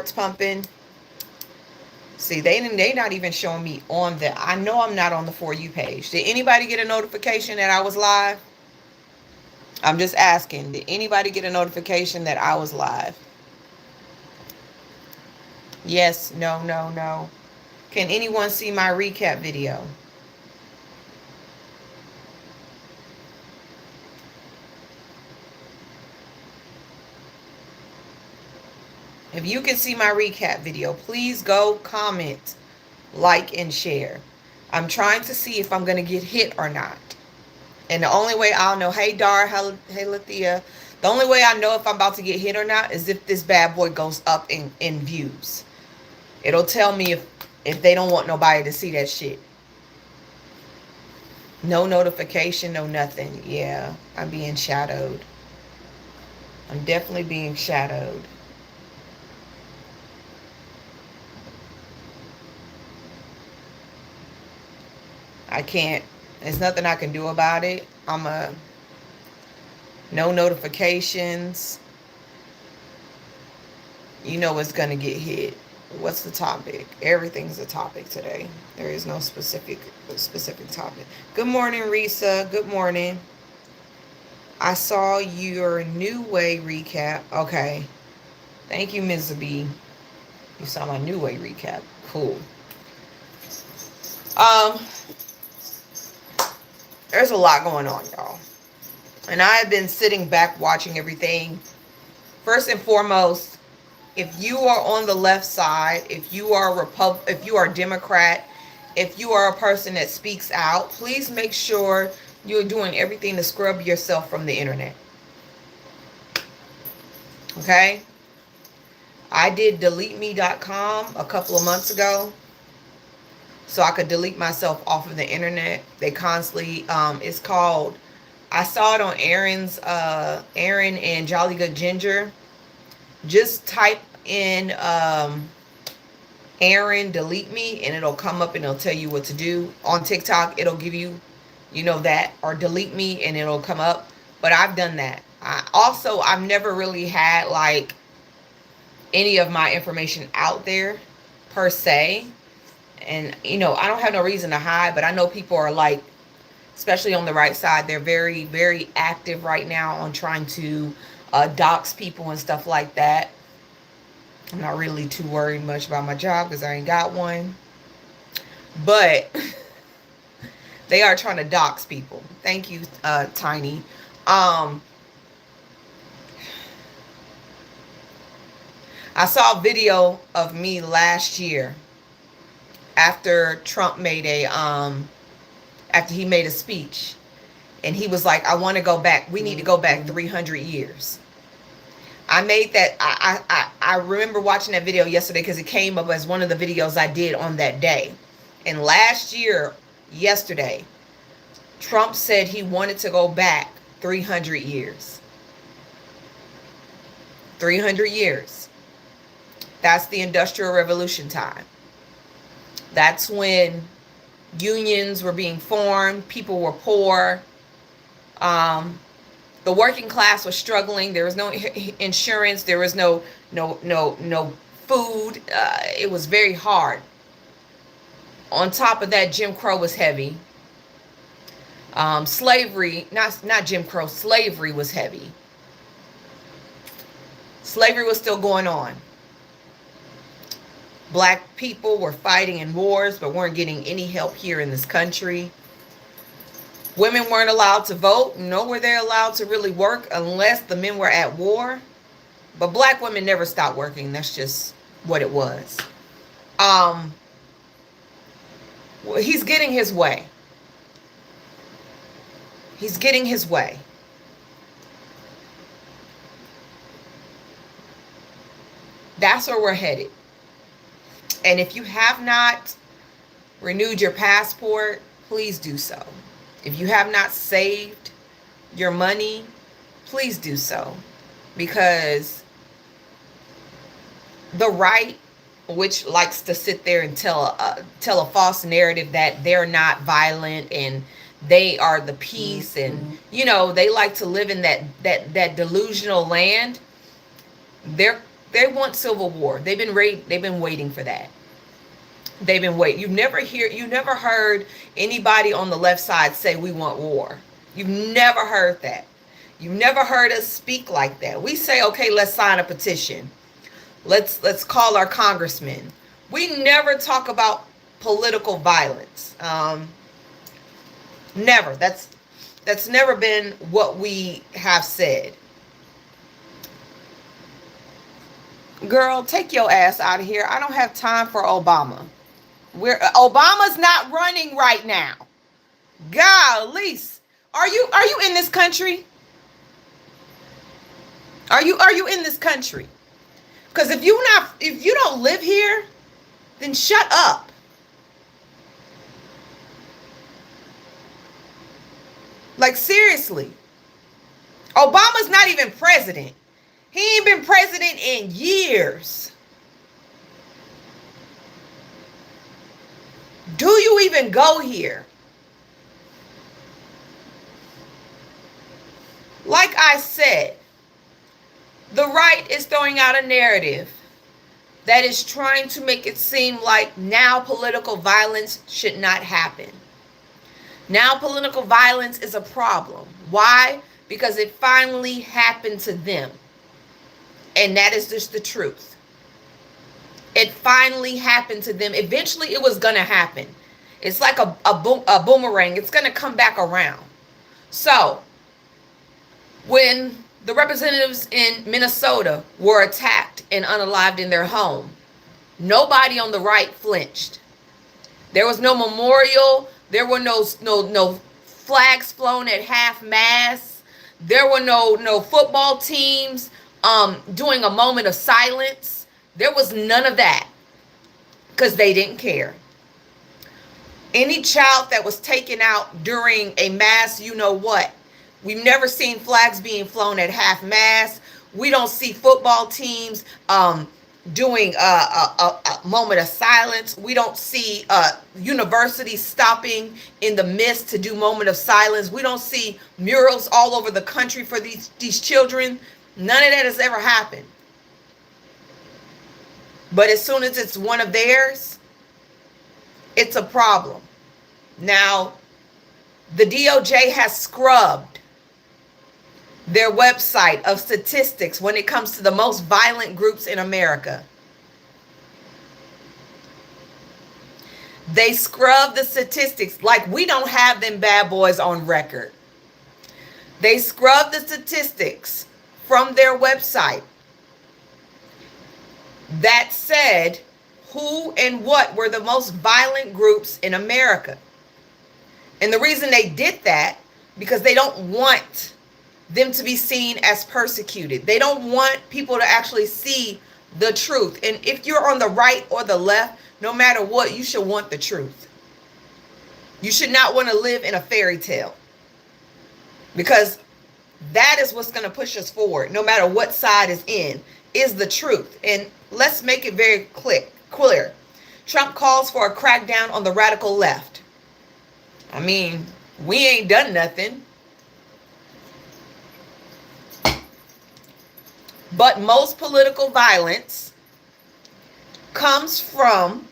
hearts pumping. See, they not even showing me on the, I know I'm not on the For You page. Did anybody get a notification that I was live? I'm just asking. Did anybody get a notification that I was live? Yes, no, no, no. Can anyone see my recap video? If you can see my recap video, please go comment, like, and share. I'm trying to see if I'm going to get hit or not. And the only way I'll know, hey, Dar, hey, Lathea, the only way I know if I'm about to get hit or not is if this bad boy goes up in views. It'll tell me if they don't want nobody to see that shit. No notification, no nothing. Yeah, I'm being shadowed. I'm definitely being shadowed. I can't, there's nothing I can do about it. No notifications. You know it's gonna get hit. What's the topic? Everything's a topic today. There is no specific topic. Good morning, Risa. Good morning. I saw your New Way recap. Okay. Thank you, Ms. B. You saw my New Way recap. Cool. There's a lot going on, y'all. And I have been sitting back watching everything. First and foremost, if you are on the left side, if you are if you are Democrat, if you are a person that speaks out, please make sure you're doing everything to scrub yourself from the internet. Okay? I did deleteme.com a couple of months ago, so I could delete myself off of the internet. They constantly, it's called, I saw it on Aaron and Jolly Good Ginger. Just type in Aaron delete me and it'll come up and it'll tell you what to do. On TikTok, it'll give you, you know, that, or delete me and it'll come up. But I've done that. I've never really had like any of my information out there per se. And, you know, I don't have no reason to hide, but I know people are like, especially on the right side, they're very, very active right now on trying to dox people and stuff like that. I'm not really too worried much about my job because I ain't got one. But they are trying to dox people. Thank you, Tiny. I saw a video of me last year after Trump made after he made a speech, and he was like, I want to go back. We need to go back 300 years. I made that. I remember watching that video yesterday because it came up as one of the videos I did on that day. And last year, yesterday, Trump said he wanted to go back 300 years. 300 years. That's the Industrial Revolution time. That's when unions were being formed. People were poor. The working class was struggling. There was no insurance. There was no food. It was very hard. On top of that, Jim Crow was heavy. Slavery, not Jim Crow, slavery was heavy. Slavery was still going on. Black people were fighting in wars but weren't getting any help here in this country. Women weren't allowed to vote, nor were they allowed to really work unless the men were at war. But black women never stopped working. That's just what it was. He's getting his way. He's getting his way. That's where we're headed. And if you have not renewed your passport, please do so. If you have not saved your money, please do so. Because the right, which likes to sit there and tell a false narrative that they're not violent and they are the peace, and you know, they like to live in that delusional land. They're They want civil war. They've been waiting for that. They've been waiting. You never heard anybody on the left side say we want war. You've never heard that. You've never heard us speak like that. We say, okay, let's sign a petition. Let's call our congressmen. We never talk about political violence. Never. That's never been what we have said. Girl, take your ass out of here. I don't have time for Obama. Obama's not running right now. Golly. Are you in this country? Are you in this country? Because if you don't live here, then shut up. Like, seriously. Obama's not even president. He ain't been president in years. Do you even go here? Like I said, the right is throwing out a narrative that is trying to make it seem like now political violence should not happen. Now political violence is a problem. Why? Because it finally happened to them. And that is just the truth. It finally happened to them. Eventually it was going to happen. It's like a boomerang. It's going to come back around. So, when the representatives in Minnesota were attacked and unalived in their home, nobody on the right flinched. There was no memorial. There were no flags flown at half mast. There were no football teams doing a moment of silence. There was none of that because they didn't care. Any child that was taken out during a mass, you know what? We've never seen flags being flown at half mast. We don't see football teams doing a moment of silence. We don't see universities stopping in the midst to do moment of silence. We don't see murals all over the country for these children. None of that has ever happened. But as soon as it's one of theirs, it's a problem. Now, the DOJ has scrubbed their website of statistics when it comes to the most violent groups in America. They scrub the statistics like we don't have them bad boys on record. They scrub the statistics from their website that said who and what were the most violent groups in America. And the reason they did that, because they don't want them to be seen as persecuted. They don't want people to actually see the truth. And if you're on the right or the left, no matter what, you should want the truth. You should not want to live in a fairy tale, because that is what's going to push us forward, no matter what side is the truth. And let's make it very clear. Trump calls for a crackdown on the radical left. I mean, we ain't done nothing. But most political violence comes from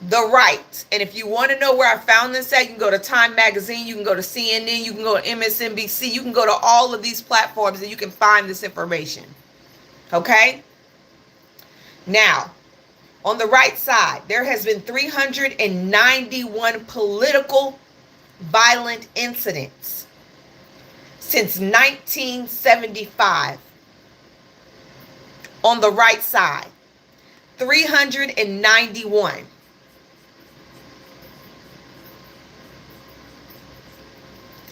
the right. And if you want to know where I found this at, you can go to Time Magazine, you can go to CNN, you can go to MSNBC, you can go to all of these platforms and you can find this information. Okay? Now, on the right side, there has been 391 political violent incidents since 1975. On the right side, 391.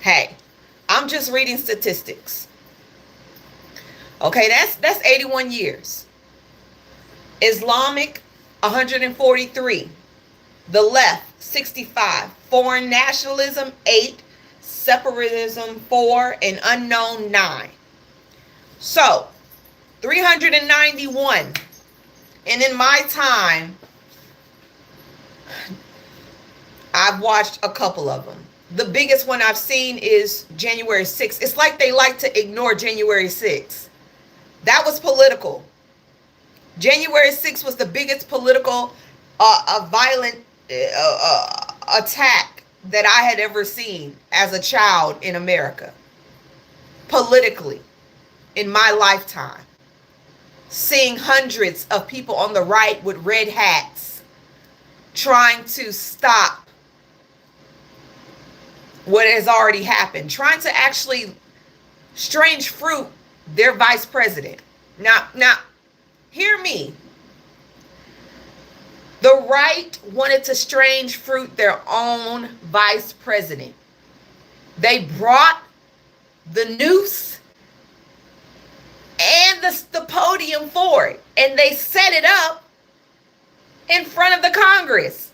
Hey, I'm just reading statistics. Okay, that's 81 years. Islamic, 143. The left, 65. Foreign nationalism, 8. Separatism, 4. And unknown, 9. So, 391. And in my time, I've watched a couple of them. The biggest one I've seen is January 6th. It's like they like to ignore January 6th. That was political. January 6th was the biggest political violent attack that I had ever seen as a child in America. Politically, in my lifetime. Seeing hundreds of people on the right with red hats trying to stop what has already happened, trying to actually strange fruit their vice president. Now, hear me. The right wanted to strange fruit their own vice president. They brought the noose and the podium for it, and they set it up in front of the Congress.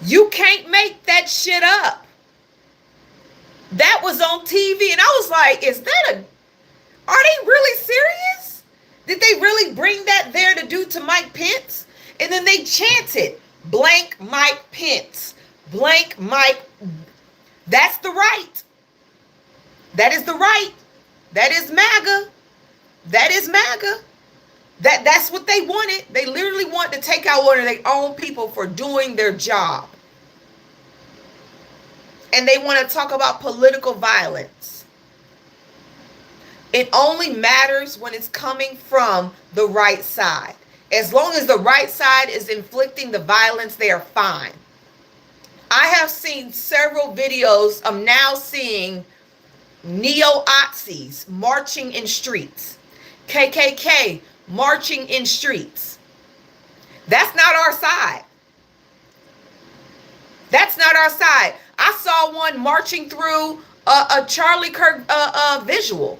You can't make that shit up. That was on TV, and I was like, are they really serious? Did they really bring that there to do to Mike Pence? And then they chanted, blank Mike Pence, blank Mike. That's the right. That is the right. That is MAGA. That is MAGA. That's what they wanted. They literally want to take out one of their own people for doing their job. And they want to talk about political violence. It only matters when it's coming from the right side. As long as the right side is inflicting the violence, they are fine. I have seen several videos. I'm now seeing neo-Nazis marching in streets. KKK marching in streets. That's not our side. That's not our side. I saw one marching through a Charlie Kirk visual.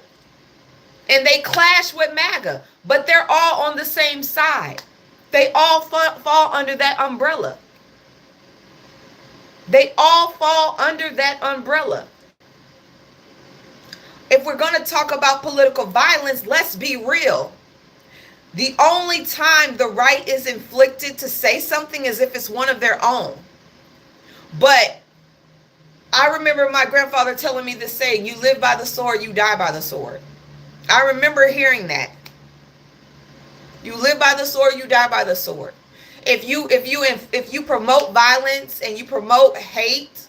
And they clash with MAGA. But they're all on the same side. They all fall under that umbrella. They all fall under that umbrella. If we're going to talk about political violence, let's be real. The only time the right is inflicted to say something is if it's one of their own. But I remember my grandfather telling me this saying, you live by the sword, you die by the sword. I remember hearing that. You live by the sword, you die by the sword. If you promote violence and you promote hate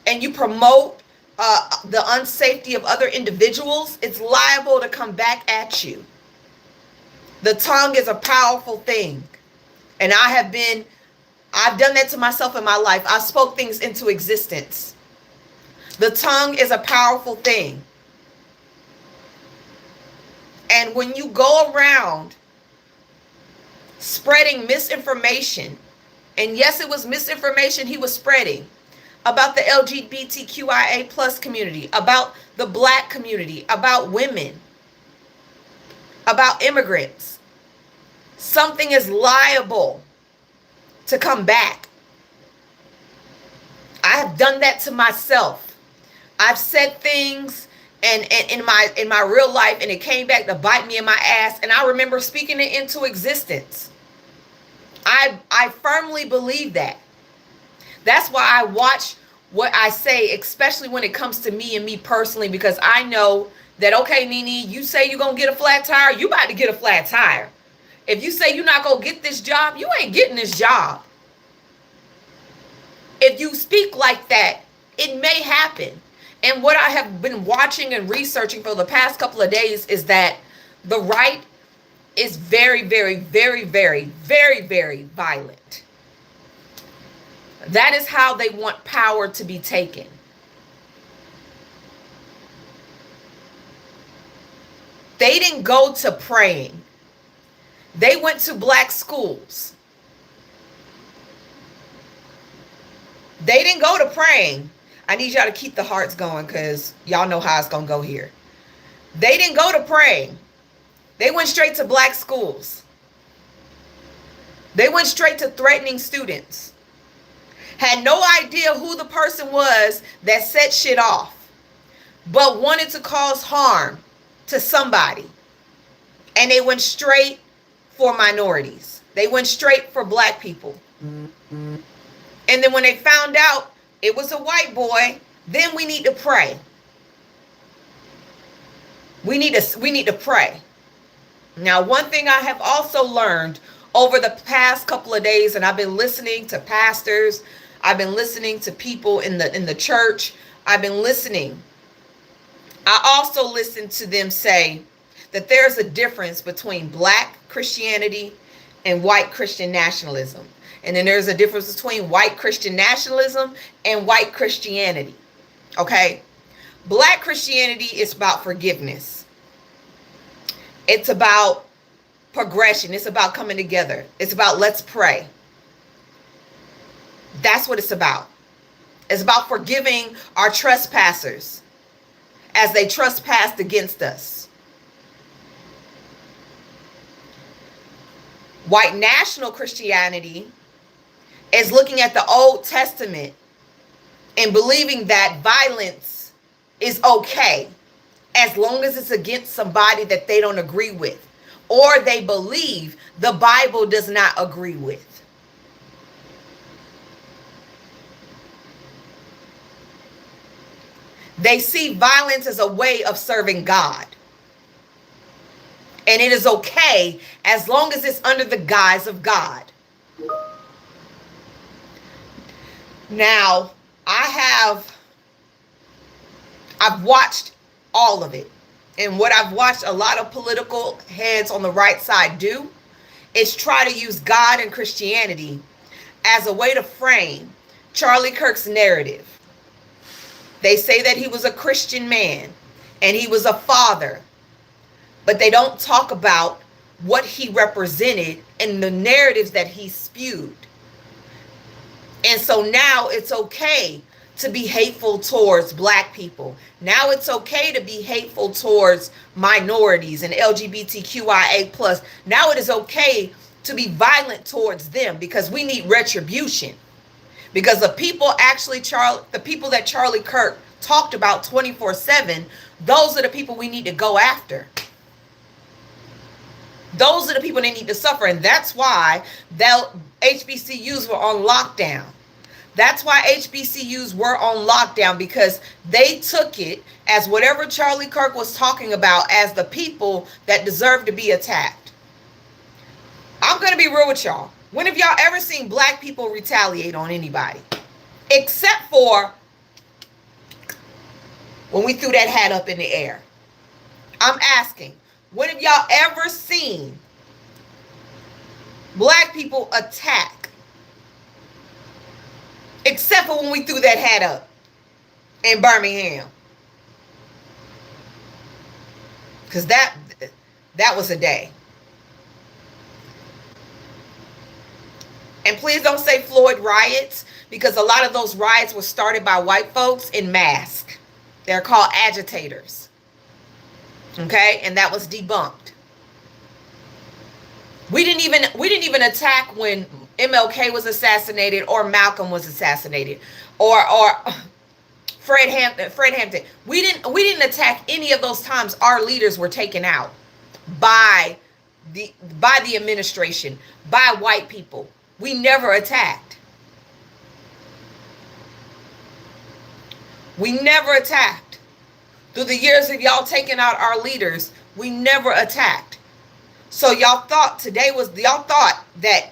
and you promote the unsafety of other individuals, it's liable to come back at you. The tongue is a powerful thing. And I've done that to myself in my life. I spoke things into existence. The tongue is a powerful thing. And when you go around spreading misinformation, and yes, it was misinformation he was spreading about the LGBTQIA plus community, about the black community, about women, about immigrants, something is liable to come back. I have done that to myself. I've said things and in my real life, and it came back to bite me in my ass, and I remember speaking it into existence. I firmly believe that. That's why I watch what I say, especially when it comes to me and me personally, because I know that, okay, Nene, you say you're going to get a flat tire, you about to get a flat tire. If you say you're not going to get this job, you ain't getting this job. If you speak like that, it may happen. And what I have been watching and researching for the past couple of days is that the right is very, very, very, very, very, very violent. That is how they want power to be taken. They didn't go to praying. They went to black schools. They didn't go to praying. I need y'all to keep the hearts going because y'all know how it's going to go here. They didn't go to praying. They went straight to black schools. They went straight to threatening students. Had no idea who the person was that set shit off, but wanted to cause harm to somebody. And they went straight for minorities. They went straight for black people. Mm-hmm. And then when they found out it was a white boy, then we need to pray. We need to pray. Now, one thing I have also learned over the past couple of days, and I've been listening to pastors, I've been listening to people in the church, I've been listening. I also listened to them say that there's a difference between black Christianity and white Christian nationalism. And then there's a difference between white Christian nationalism and white Christianity. Okay? Black Christianity is about forgiveness. It's about progression. It's about coming together. It's about let's pray. That's what it's about. It's about forgiving our trespassers as they trespassed against us. White national Christianity is looking at the Old Testament and believing that violence is okay as long as it's against somebody that they don't agree with or they believe the Bible does not agree with. They see violence as a way of serving God. And it is okay as long as it's under the guise of God. Now, I've watched all of it. And what I've watched a lot of political heads on the right side do is try to use God and Christianity as a way to frame Charlie Kirk's narrative. They say that he was a Christian man and he was a father, but they don't talk about what he represented and the narratives that he spewed. And so now it's okay to be hateful towards black people. Now it's okay to be hateful towards minorities and LGBTQIA+. Now it is okay to be violent towards them because we need retribution. Because the people the people that Charlie Kirk talked about 24/7, those are the people we need to go after. Those are the people that need to suffer. And that's why HBCUs were on lockdown. That's why HBCUs were on lockdown, because they took it as whatever Charlie Kirk was talking about as the people that deserve to be attacked. I'm going to be real with y'all. When have y'all ever seen black people retaliate on anybody? Except for when we threw that hat up in the air. I'm asking, when have y'all ever seen black people attack? Except for when we threw that hat up in Birmingham. Because that was a day. And please don't say Floyd riots, because a lot of those riots were started by white folks in masks. They're called agitators. Okay? And that was debunked. We didn't even attack when MLK was assassinated or Malcolm was assassinated or Fred Hampton. We didn't attack any of those times our leaders were taken out by the administration, by white people. We never attacked. We never attacked. Through the years of y'all taking out our leaders, we never attacked. So y'all thought that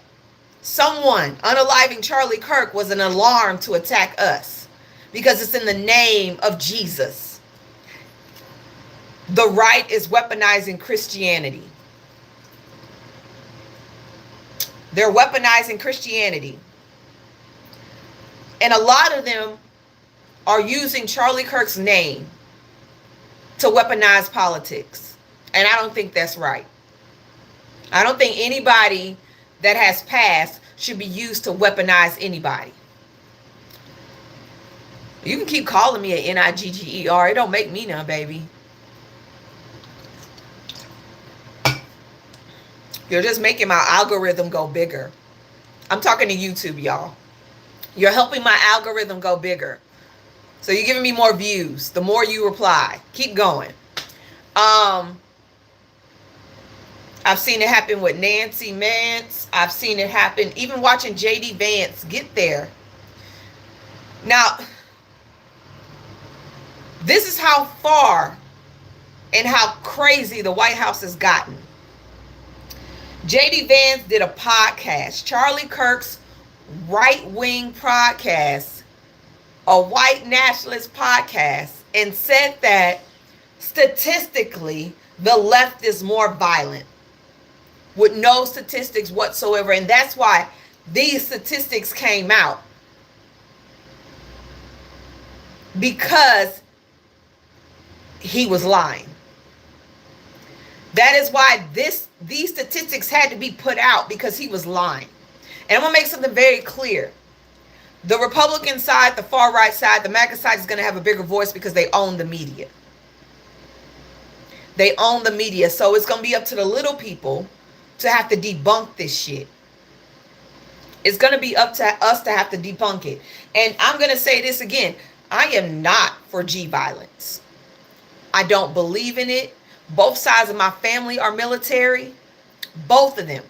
someone unaliving Charlie Kirk was an alarm to attack us because it's in the name of Jesus. The right is weaponizing Christianity. They're weaponizing Christianity. And a lot of them are using Charlie Kirk's name to weaponize politics. And I don't think that's right. I don't think anybody that has passed should be used to weaponize anybody. You can keep calling me a Nigger. It don't make me none, baby. You're just making my algorithm go bigger. I'm talking to YouTube, y'all. You're helping my algorithm go bigger. So you're giving me more views the more you reply. Keep going. I've seen it happen with Nancy Mance. I've seen it happen even watching JD Vance get there. Now, this is how far and how crazy the White House has gotten. JD Vance did a podcast, Charlie Kirk's right-wing podcast, a white nationalist podcast, and said that statistically the left is more violent, with no statistics whatsoever. And that's why these statistics came out, because he was lying. That is why these statistics had to be put out, because he was lying. And I'm going to make something very clear. The Republican side, the far right side, the MAGA side is going to have a bigger voice because they own the media. They own the media. So it's going to be up to the little people to have to debunk this shit. It's going to be up to us to have to debunk it. And I'm going to say this again. I am not for G violence. I don't believe in it. Both sides of my family are military. Both of them.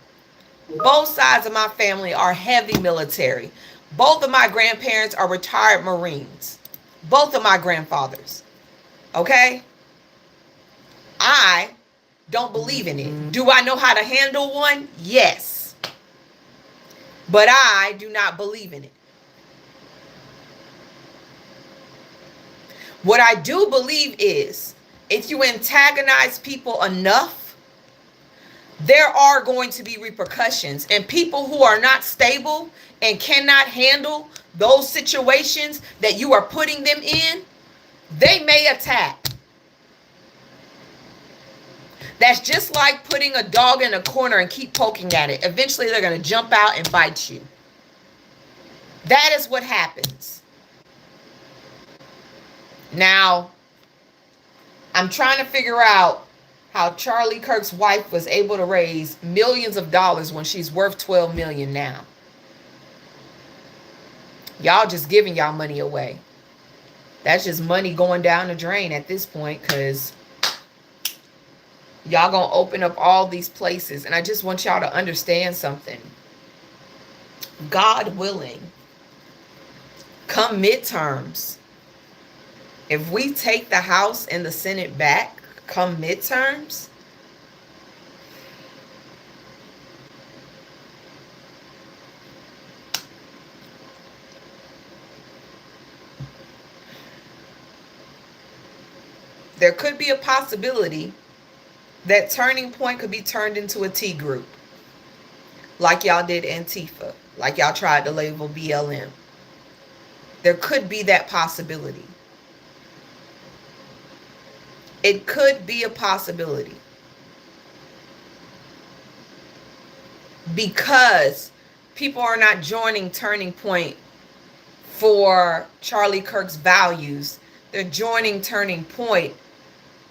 Both sides of my family are heavy military. Both of my grandparents are retired Marines. Both of my grandfathers. Okay? I don't believe in it. Do I know how to handle one? Yes. But I do not believe in it. What I do believe is, if you antagonize people enough, there are going to be repercussions. And people who are not stable and cannot handle those situations that you are putting them in, they may attack. That's just like putting a dog in a corner and keep poking at it. Eventually, they're going to jump out and bite you. That is what happens. Now, I'm trying to figure out how Charlie Kirk's wife was able to raise millions of dollars when she's worth $12 million now. Y'all just giving y'all money away. That's just money going down the drain at this point, because y'all gonna open up all these places. And I just want y'all to understand something. God willing, come midterms, if we take the House and the Senate back, come midterms, there could be a possibility that Turning Point could be turned into a T group, like y'all did Antifa, like y'all tried to label BLM. There could be that possibility. It could be a possibility. Because people are not joining Turning Point for Charlie Kirk's values. They're joining Turning Point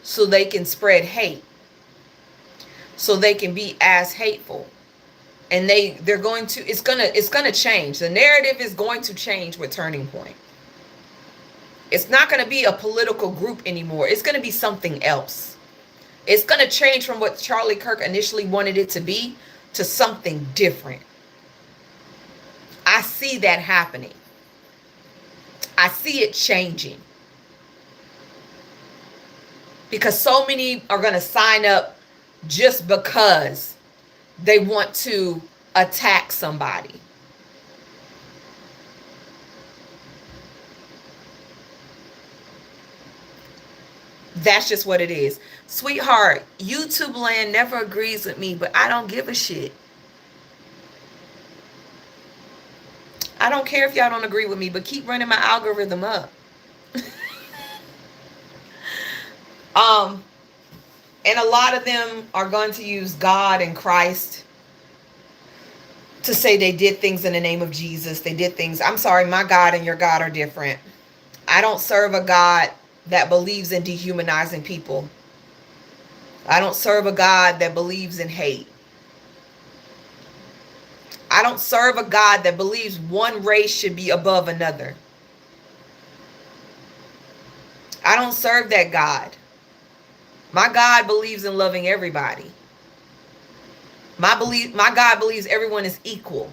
so they can spread hate. So they can be as hateful. And they're going to, it's gonna change. The narrative is going to change with Turning Point. It's not going to be a political group anymore. It's going to be something else. It's going to change from what Charlie Kirk initially wanted it to be to something different. I see that happening. I see it changing. Because so many are going to sign up just because they want to attack somebody. That's just what it is. Sweetheart, YouTube land never agrees with me, but I don't give a shit. I don't care if y'all don't agree with me, but keep running my algorithm up. And a lot of them are going to use God and Christ to say they did things in the name of Jesus. They did things. I'm sorry, my God and your God are different. I don't serve a God that believes in dehumanizing people. I don't serve a God that believes in hate. I don't serve a God that believes one race should be above another. I don't serve that God. My God believes in loving everybody. My God believes everyone is equal.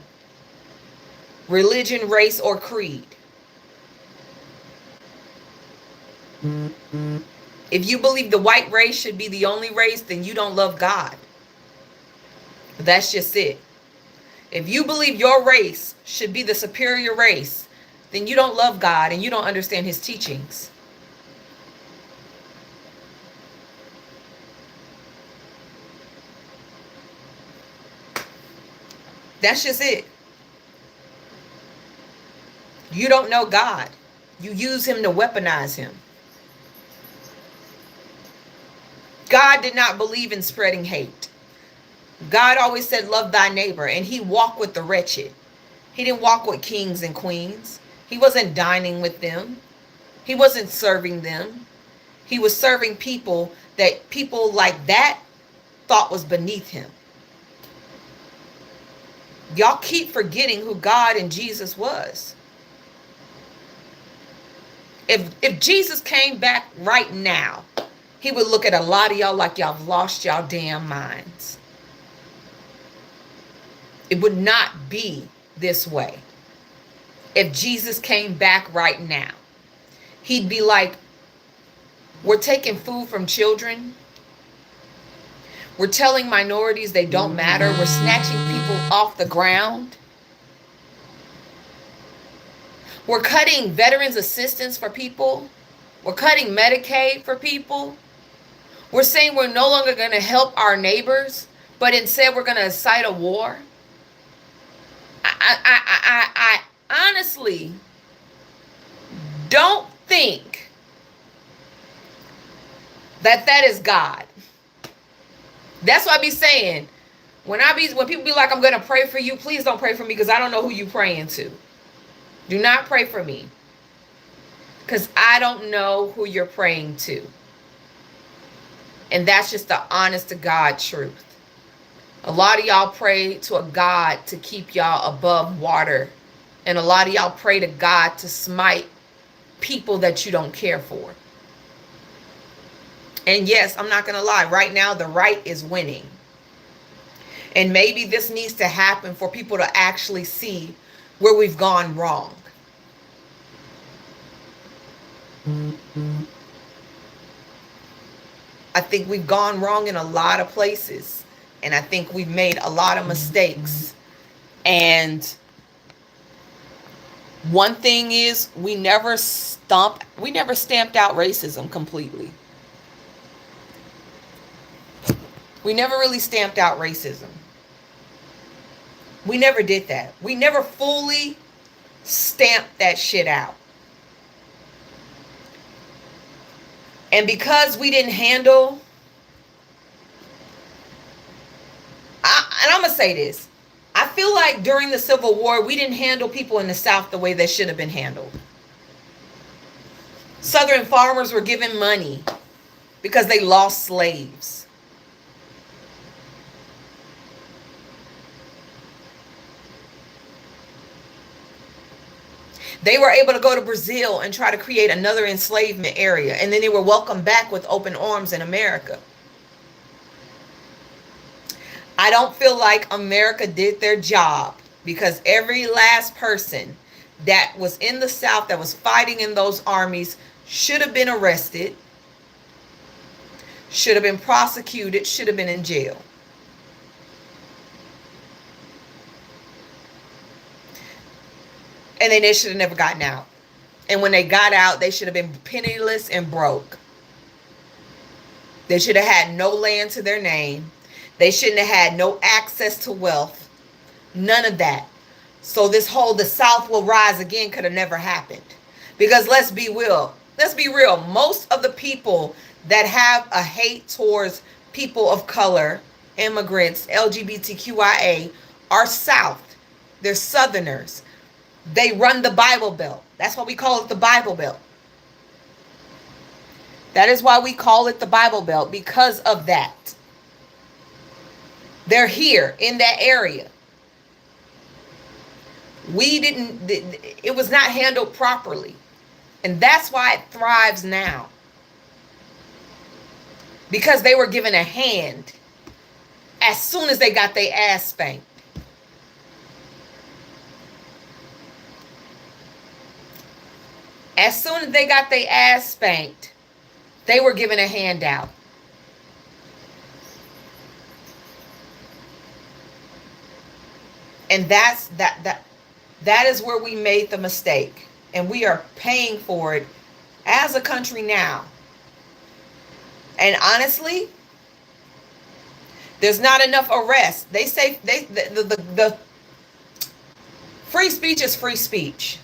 Religion, race, or creed. If you believe the white race should be the only race, then you don't love God. That's just it. If you believe your race should be the superior race, then you don't love God and you don't understand his teachings. That's just it. You don't know God. You use him to weaponize him. God did not believe in spreading hate. God always said, love thy neighbor. And he walked with the wretched. He didn't walk with kings and queens. He wasn't dining with them. He wasn't serving them. He was serving people that people like that thought was beneath him. Y'all keep forgetting who God and Jesus was. If Jesus came back right now, he would look at a lot of y'all like y'all have lost y'all damn minds. It would not be this way. If Jesus came back right now, he'd be like, we're taking food from children. We're telling minorities they don't matter. We're snatching people off the ground. We're cutting veterans assistance for people. We're cutting Medicaid for people. We're saying we're no longer going to help our neighbors, but instead we're going to incite a war. I honestly don't think that is God. That's what I be saying. When people be like, I'm going to pray for you, please don't pray for me because I don't know who you praying to. Do not pray for me because I don't know who you're praying to. And that's just the honest to God truth. A lot of y'all pray to a God to keep y'all above water. And a lot of y'all pray to God to smite people that you don't care for. And yes, I'm not going to lie. Right now, the right is winning. And maybe this needs to happen for people to actually see where we've gone wrong. I think we've gone wrong in a lot of places. And I think we've made a lot of mistakes. And one thing is we never stamped out racism completely. We never really stamped out racism. We never did that. We never fully stamped that shit out. And because we didn't handle, and I'm going to say this. I feel like during the Civil War, we didn't handle people in the South the way they should have been handled. Southern farmers were given money because they lost slaves. They were able to go to Brazil and try to create another enslavement area. And then they were welcomed back with open arms in America. I don't feel like America did their job because every last person that was in the South that was fighting in those armies should have been arrested, should have been prosecuted, should have been in jail. And then they should have never gotten out. And when they got out, they should have been penniless and broke. They should have had no land to their name. They shouldn't have had no access to wealth. None of that. So this whole the South will rise again could have never happened. Because let's be real. Most of the people that have a hate towards people of color, immigrants, LGBTQIA, are South. They're Southerners. They run the Bible Belt. That's why we call it the Bible Belt. That is why we call it the Bible Belt, because of that. They're here in that area. It was not handled properly. And that's why it thrives now. Because they were given a hand as soon as they got their ass spanked. As soon as they got their ass spanked, they were given a handout. And that is where we made the mistake. And we are paying for it as a country now. And honestly, there's not enough arrests. They say the free speech is free speech.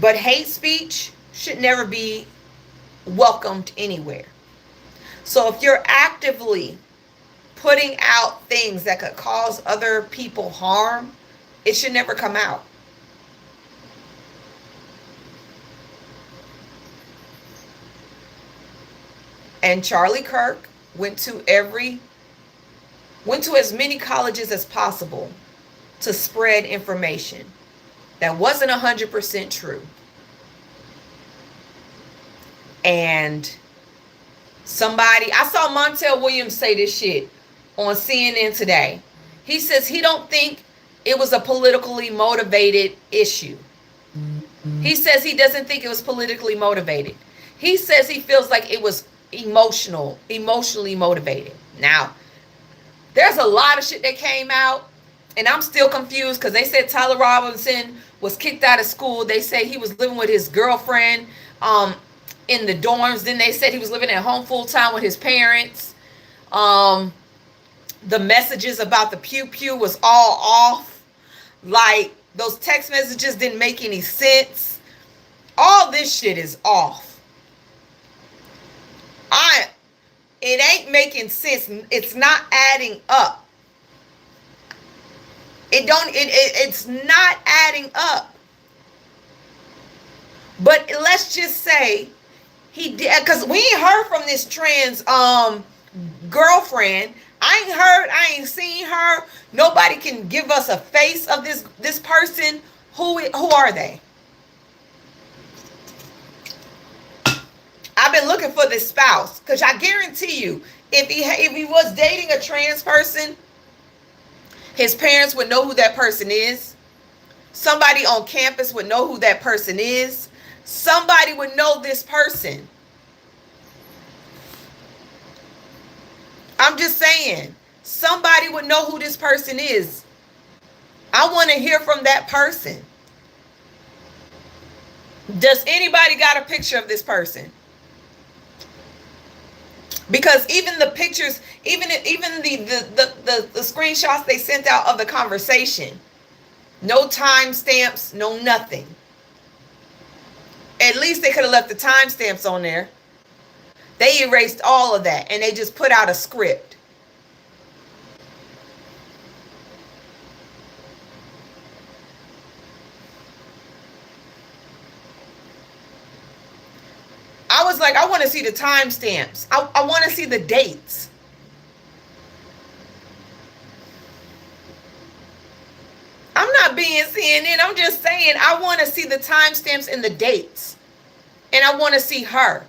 But hate speech should never be welcomed anywhere. So if you're actively putting out things that could cause other people harm, it should never come out. And Charlie Kirk went to as many colleges as possible to spread information that wasn't 100% true. And I saw Montel Williams say this shit on CNN today. He says he don't think it was a politically motivated issue. He says he doesn't think it was politically motivated. He says he feels like it was emotionally motivated. Now, there's a lot of shit that came out, and I'm still confused because they said Tyler Robinson was kicked out of school. They say he was living with his girlfriend in the dorms. Then they said he was living at home full time with his parents. The messages about the pew pew was all off. Like, those text messages didn't make any sense. All this shit is off. It ain't making sense. It's not adding up. It's not adding up. But let's just say he did, because we ain't heard from this trans girlfriend. I ain't seen her. Nobody can give us a face of this person. Who are they? I've been looking for this spouse, because I guarantee you, if he was dating a trans person, his parents would know who that person is. Somebody on campus would know who that person is. Somebody would know this person. I'm just saying, somebody would know who this person is. I want to hear from that person. Does anybody got a picture of this person? Because even the pictures, even the screenshots they sent out of the conversation, no timestamps, no nothing. At least they could have left the timestamps on there. They erased all of that and they just put out a script. I was like, I want to see the timestamps. I want to see the dates. I'm not being CNN. I'm just saying I want to see the timestamps and the dates. And I want to see her.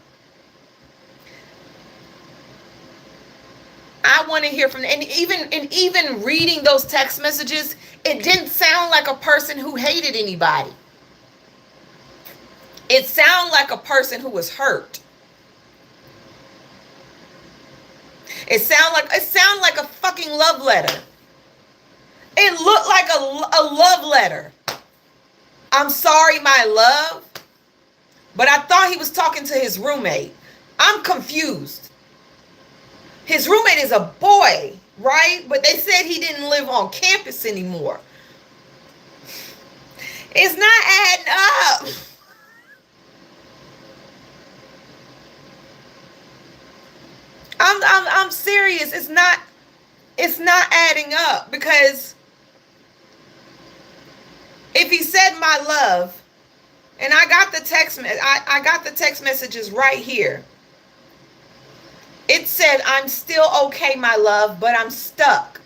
I want to hear from, and even reading those text messages, it didn't sound like a person who hated anybody. It sounded like a person who was hurt. It sounded like a fucking love letter. It looked like a love letter. I'm sorry, my love. But I thought he was talking to his roommate. I'm confused. His roommate is a boy, right? But they said he didn't live on campus anymore. It's not adding up. I'm serious. It's not adding up, because if he said my love, and I got the text messages right here. It said, I'm still okay, my love, but I'm stuck.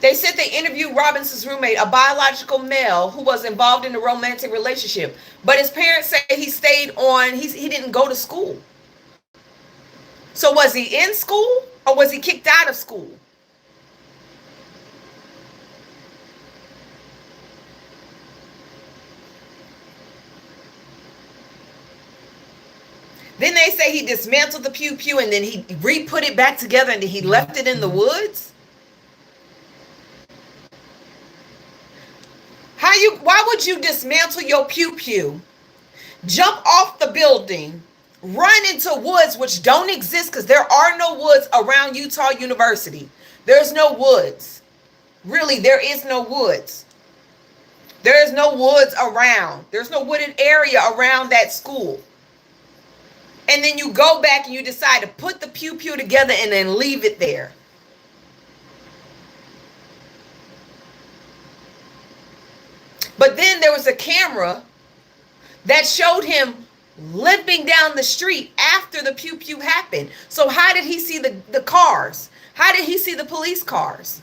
They said they interviewed Robinson's roommate, a biological male who was involved in a romantic relationship. But his parents say he stayed on, he didn't go to school. So was he in school or was he kicked out of school? Then they say he dismantled the pew pew and then he re-put it back together and then he left it in the woods. Why would you dismantle your pew pew, jump off the building, run into woods which don't exist because there are no woods around Utah University? There's no woods. Really, there is no woods. There is no woods around. There's no wooded area around that school. And then you go back and you decide to put the pew pew together and then leave it there. But then there was a camera that showed him limping down the street after the pew pew happened. So how did he see the cars? How did he see the police cars?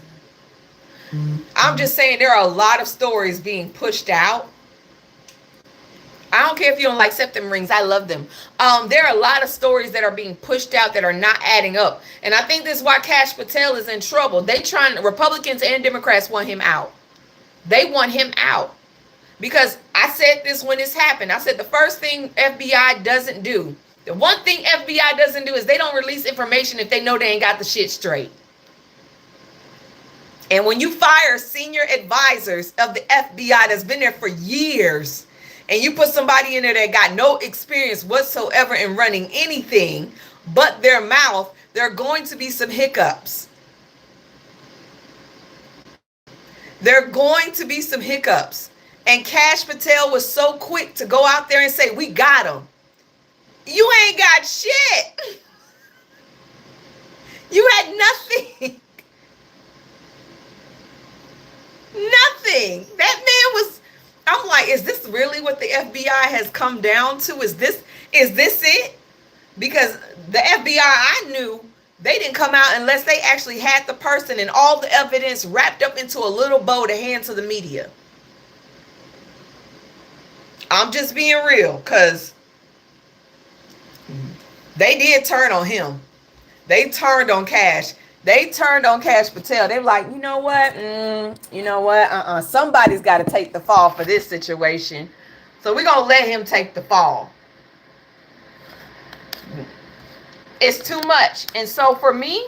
I'm just saying there are a lot of stories being pushed out. I don't care if you don't like septum rings. I love them. There are a lot of stories that are being pushed out that are not adding up. And I think this is why Kash Patel is in trouble. Republicans and Democrats want him out. They want him out. Because I said this when this happened. I said the first thing FBI doesn't do, the one thing FBI doesn't do is they don't release information if they know they ain't got the shit straight. And when you fire senior advisors of the FBI that's been there for years, and you put somebody in there that got no experience whatsoever in running anything but their mouth, there are going to be some hiccups. There are going to be some hiccups. And Kash Patel was so quick to go out there and say, we got him. You ain't got shit. You had nothing. Nothing. That man was, I'm like, is this really what the FBI has come down to? Is this it? Because the FBI, I knew they didn't come out unless they actually had the person and all the evidence wrapped up into a little bow to hand to the media. I'm just being real, because they did turn on him. They turned on Kash. They turned on Kash Patel. They were like, you know what? Somebody's got to take the fall for this situation. So we're going to let him take the fall. It's too much. And so for me,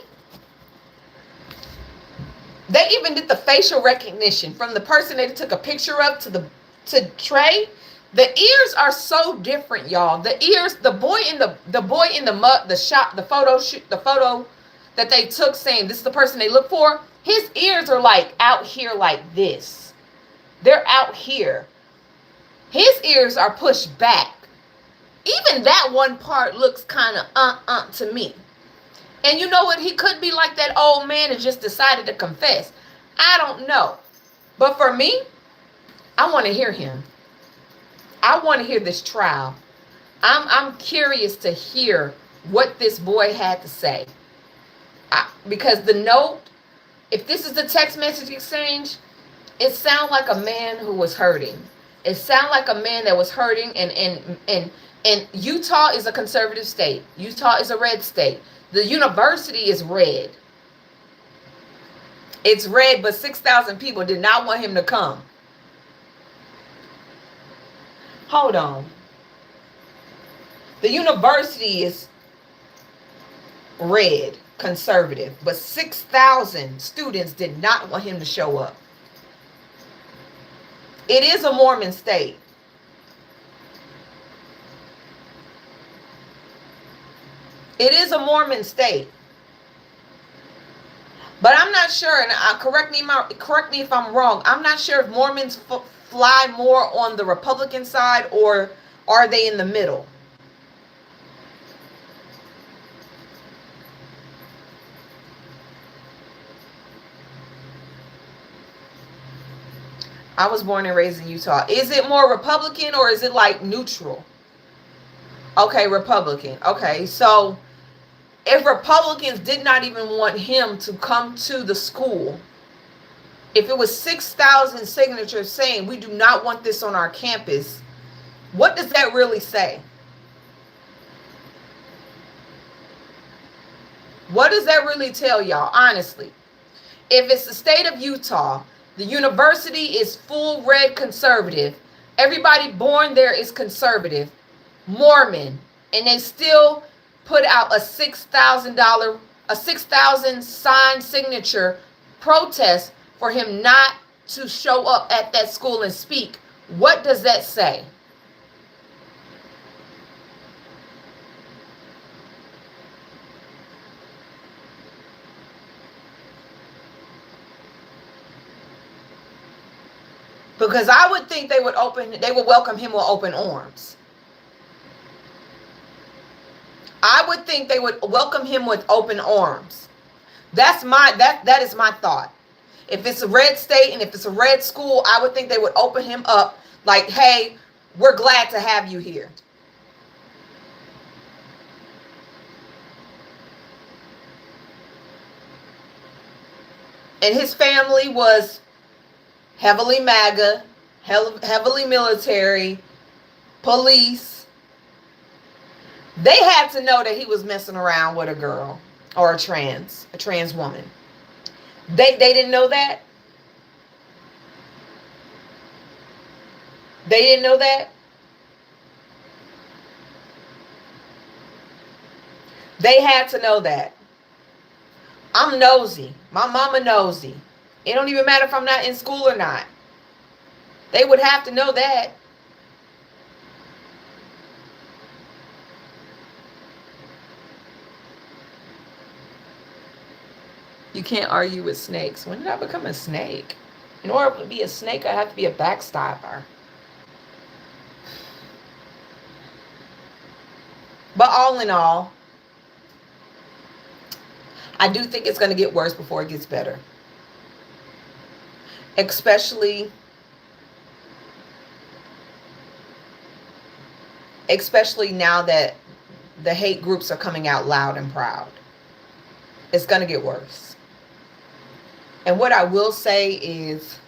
they even did the facial recognition from the person they took a picture of to Trey. The ears are so different, y'all. The ears, the boy in the mud, the photo that they took saying this is the person they look for, his ears are like out here like this. They're out here. His ears are pushed back. Even that one part looks kind of to me. And you know what? He could be like that old man and just decided to confess. I don't know. But for me, I want to hear him. I want to hear this trial. I'm curious to hear what this boy had to say. Because the note, if this is the text message exchange, it sounds like a man who was hurting. It sounds like a man that was hurting. And Utah is a conservative state. Utah is a red state. The university is red. It's red, but 6,000 people did not want him to come. Hold on. The university is red, conservative, but 6,000 students did not want him to show up. It is a Mormon state. It is a Mormon state. But I'm not sure, and correct me if I'm wrong. I'm not sure if Mormons fly more on the Republican side or are they in the middle? I was born and raised in Utah. Is it more Republican or is it like neutral? Okay, Republican. Okay, so if Republicans did not even want him to come to the school, if it was 6,000 signatures saying we do not want this on our campus, what does that really say? What does that really tell y'all, honestly? If it's the state of Utah, the university is full red conservative, everybody born there is conservative, Mormon, and they still put out a $6,000 signed signature protest for him not to show up at that school and speak. What does that say? Because I would think they would welcome him with open arms. I would think they would welcome him with open arms. That is my thought. If it's a red state and if it's a red school, I would think they would open him up like, hey, we're glad to have you here. And his family was heavily MAGA, heavily military, police. They had to know that he was messing around with a girl or a trans woman. They didn't know that. They didn't know that. They had to know that. I'm nosy. My mama nosy. It don't even matter if I'm not in school or not. They would have to know that. You can't argue with snakes. When did I become a snake? In order to be a snake, I have to be a backstabber. But all in all, I do think it's going to get worse before it gets better. Especially now that the hate groups are coming out loud and proud. It's going to get worse. And what I will say is,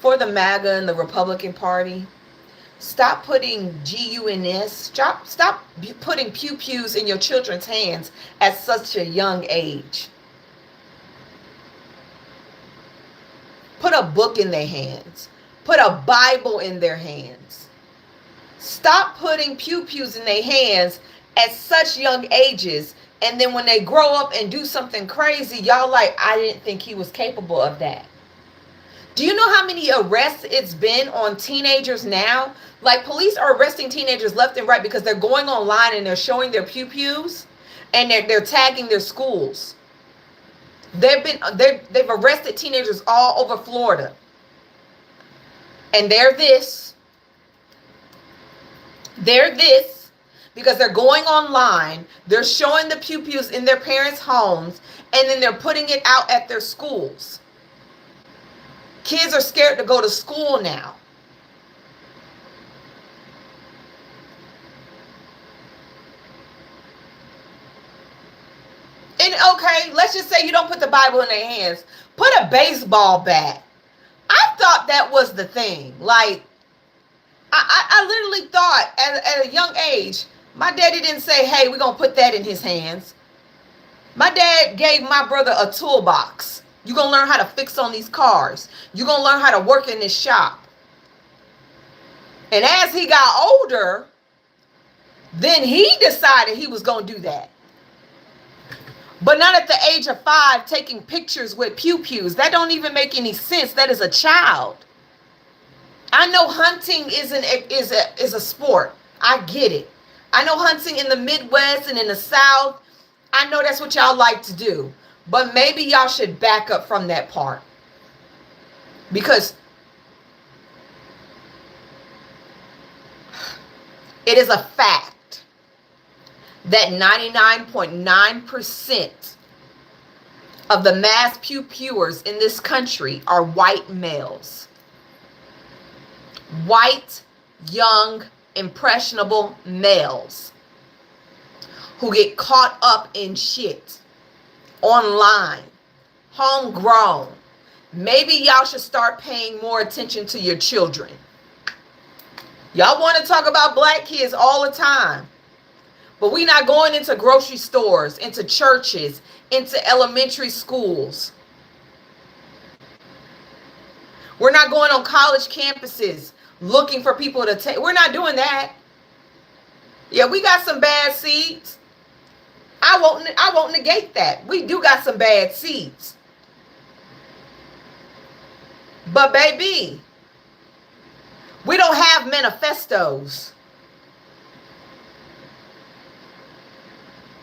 for the MAGA and the Republican Party, stop putting GUNS, stop putting pew-pews in your children's hands at such a young age. Put a book in their hands. Put a Bible in their hands. Stop putting pew-pews in their hands at such young ages. And then when they grow up and do something crazy, y'all like, I didn't think he was capable of that. Do you know how many arrests it's been on teenagers now? Like, police are arresting teenagers left and right because they're going online and they're showing their pew-pews and they're tagging their schools. They've arrested teenagers all over Florida. And they're this because they're going online, they're showing the pew-pews in their parents' homes, and then they're putting it out at their schools. Kids are scared to go to school now. And okay, let's just say you don't put the Bible in their hands. Put a baseball bat. I thought that was the thing. Like, I literally thought at a young age, my daddy didn't say, hey, we're going to put that in his hands. My dad gave my brother a toolbox. You're going to learn how to fix on these cars. You're going to learn how to work in this shop. And as he got older, then he decided he was going to do that. But not at the age of 5 taking pictures with pew-pews. That don't even make any sense. That is a child. I know hunting is a sport. I get it. I know hunting in the Midwest and in the South. I know that's what y'all like to do. But maybe y'all should back up from that part. Because it is a fact that 99.9% of the mass pew-pewers in this country are white males. White, young, impressionable males who get caught up in shit online, homegrown. Maybe y'all should start paying more attention to your children. Y'all want to talk about black kids all the time, but we're not going into grocery stores, into churches, into elementary schools. We're not going on college campuses looking for people to take. We're not doing that. Yeah, we got some bad seeds. I won't negate that. We do got some bad seeds. But baby, we don't have manifestos.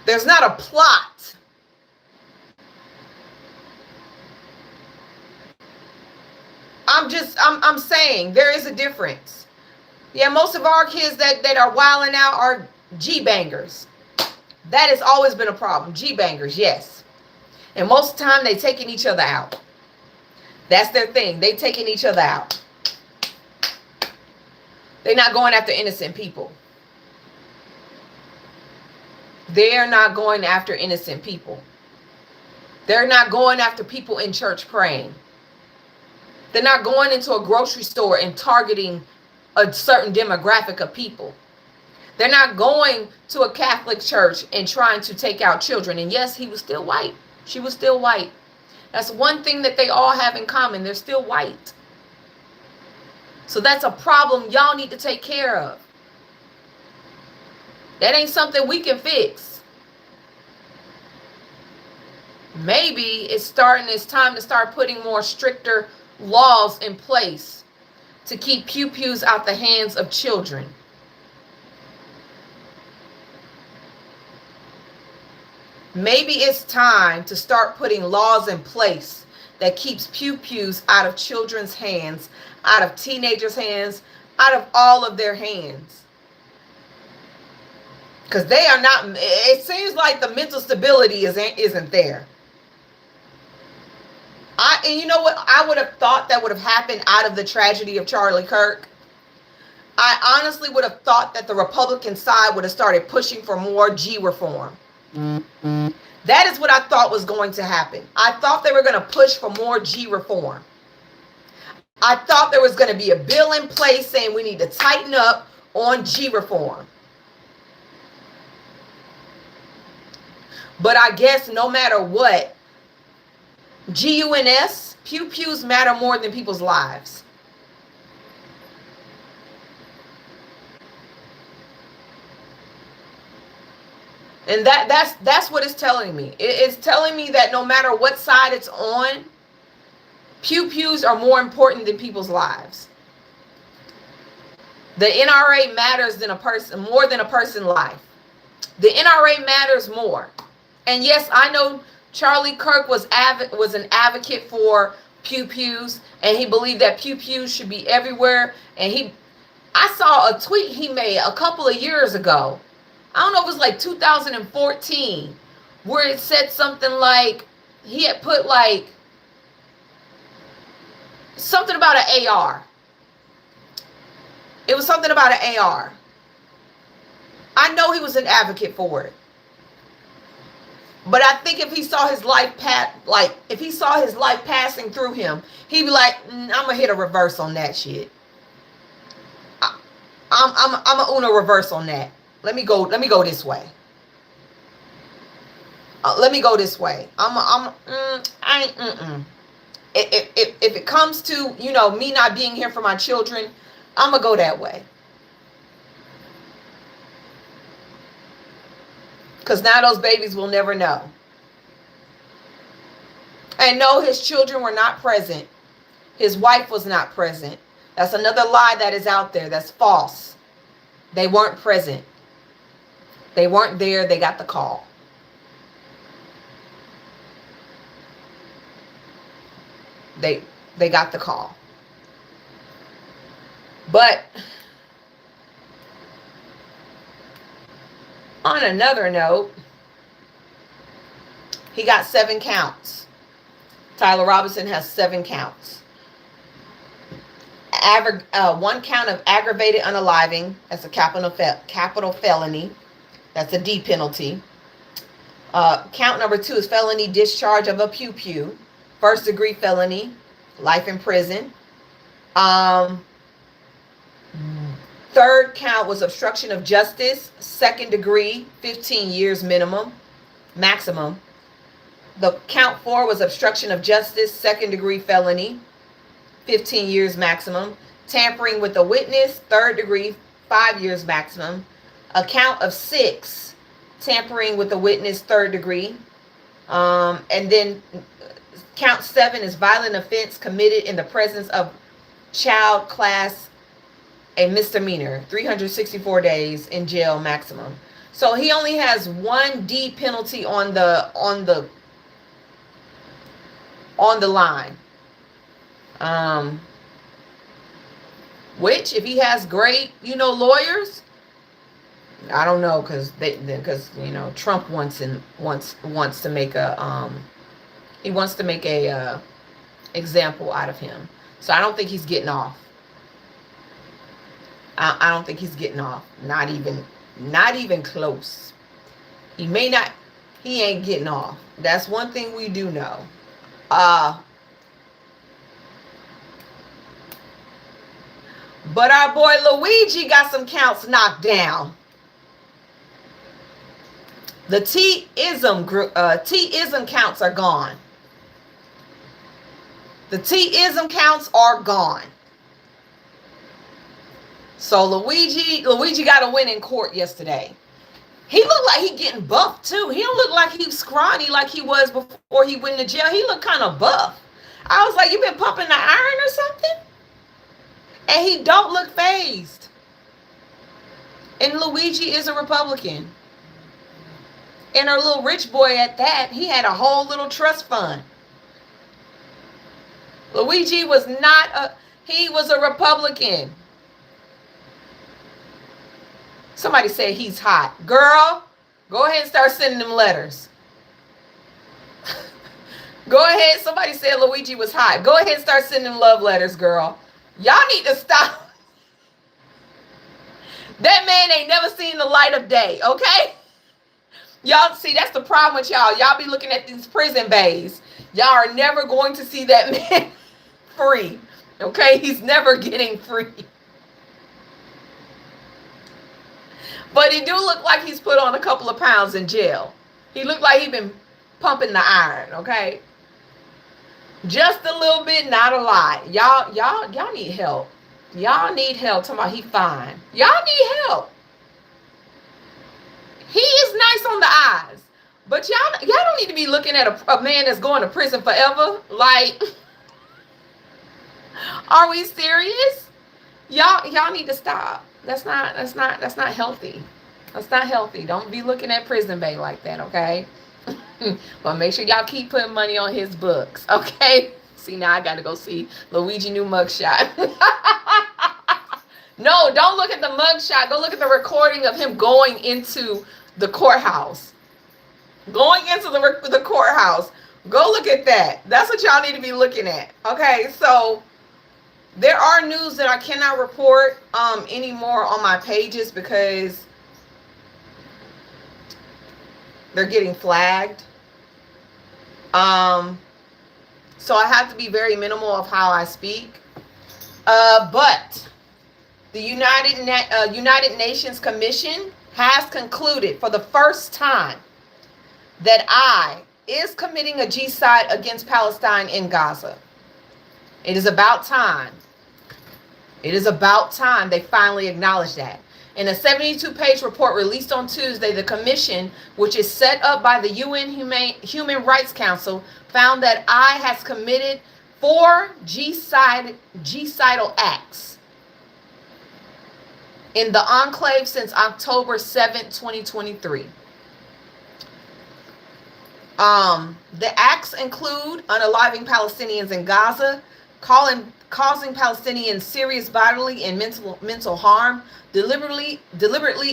There's not a plot. I'm saying there is a difference. Yeah, most of our kids that are wilding out are G-bangers. That has always been a problem. G-bangers, yes. And most of the time they taking each other out. That's their thing. They taking each other out. They're not going after innocent people. They're not going after innocent people. They're not going after people in church praying. They're not going into a grocery store and targeting a certain demographic of people. They're not going to a Catholic church and trying to take out children. And yes, he was still white. She was still white. That's one thing that they all have in common. They're still white. So that's a problem y'all need to take care of. That ain't something we can fix. Maybe it's time to start putting more stricter laws in place to keep pew-pews out the hands of children. Maybe it's time to start putting laws in place that keeps pew-pews out of children's hands, out of teenagers' hands, out of all of their hands. Because they are not, it seems like the mental stability isn't there. And you know what? I would have thought that would have happened out of the tragedy of Charlie Kirk. I honestly would have thought that the Republican side would have started pushing for more G reform. That is what I thought was going to happen. I thought they were going to push for more G reform. I thought there was going to be a bill in place saying we need to tighten up on G reform. But I guess no matter what, GUNS, pew-pews matter more than people's lives. And that's what it's telling me. It's telling me that no matter what side it's on, pew-pews are more important than people's lives. The NRA matters more than a person's life. The NRA matters more. And yes, I know Charlie Kirk was an advocate for pew-pews, and he believed that pew-pews should be everywhere. And I saw a tweet he made a couple of years ago. I don't know if it was like 2014, where it said something like, he had put like something about an AR. It was something about an AR. I know he was an advocate for it. But I think if he saw his life passing through him, he'd be like, I'm gonna hit a reverse on that shit. I'm a Uno reverse on that. Let me go this way. Let me go this way. If it comes to, me not being here for my children, I'm gonna go that way. Because now those babies will never know. And no, his children were not present. His wife was not present. That's another lie that is out there. That's false. They weren't present. They weren't there. They got the call. They got the call. But on another note, he got 7 counts. Tyler Robinson has 7 counts. One count of aggravated unaliving. That's a capital felony. That's a D penalty. Count number 2 is felony discharge of a pew-pew. 1st degree felony, life in prison. 3rd count was obstruction of justice, 2nd degree, 15 years maximum. The count 4 was obstruction of justice, 2nd degree felony, 15 years maximum. Tampering with a witness, 3rd degree, 5 years maximum. A count of 6, tampering with a witness, 3rd degree. And then count 7 is violent offense committed in the presence of child, class a misdemeanor, 364 days in jail maximum. So he only has 1D penalty on the line. Which, if he has great, lawyers, I don't know, because Trump wants to make a he wants to make a example out of him. So I don't think he's getting off. I don't think he's getting off. Not even close. He ain't getting off. That's one thing we do know. But our boy Luigi got some counts knocked down. The T-ism counts are gone. The T-ism counts are gone. So Luigi got a win in court yesterday. He looked like he getting buffed too. He don't look like he's scrawny like he was before he went to jail. He looked kind of buff. I was like, you been pumping the iron or something? And he don't look phased. And Luigi is a Republican. And our little rich boy at that, he had a whole little trust fund. Luigi was he was a Republican. Somebody said he's hot. Girl, go ahead and start sending them letters. Go ahead. Somebody said Luigi was hot. Go ahead and start sending them love letters, girl. Y'all need to stop. That man ain't never seen the light of day, okay? Y'all see, that's the problem with y'all. Y'all be looking at these prison bays. Y'all are never going to see that man free, okay? He's never getting free. But he do look like he's put on a couple of pounds in jail. He looked like he been pumping the iron, okay? Just a little bit, not a lot. Y'all need help. Y'all need help. Talking about he fine. Y'all need help. He is nice on the eyes. But y'all don't need to be looking at a man that's going to prison forever. Like, are we serious? Y'all need to stop. That's not healthy. That's not healthy. Don't be looking at Prison Bay like that, okay? But make sure y'all keep putting money on his books, okay? See, now I gotta go see Luigi new mugshot. No, don't look at the mugshot. Go look at the recording of him going into the courthouse. Going into the courthouse. Go look at that. That's what y'all need to be looking at. Okay, so there are news that I cannot report anymore on my pages because they're getting flagged. So I have to be very minimal of how I speak. But the United Nations Commission has concluded for the first time that I is committing a genocide against Palestine in Gaza. It is about time. It is about time they finally acknowledge that. In a 72-page report released on Tuesday, the commission, which is set up by the UN Human Rights Council, found that I has committed 4 genocidal acts in the enclave since October 7, 2023. The acts include unaliving Palestinians in Gaza, causing Palestinians serious bodily and mental harm, deliberately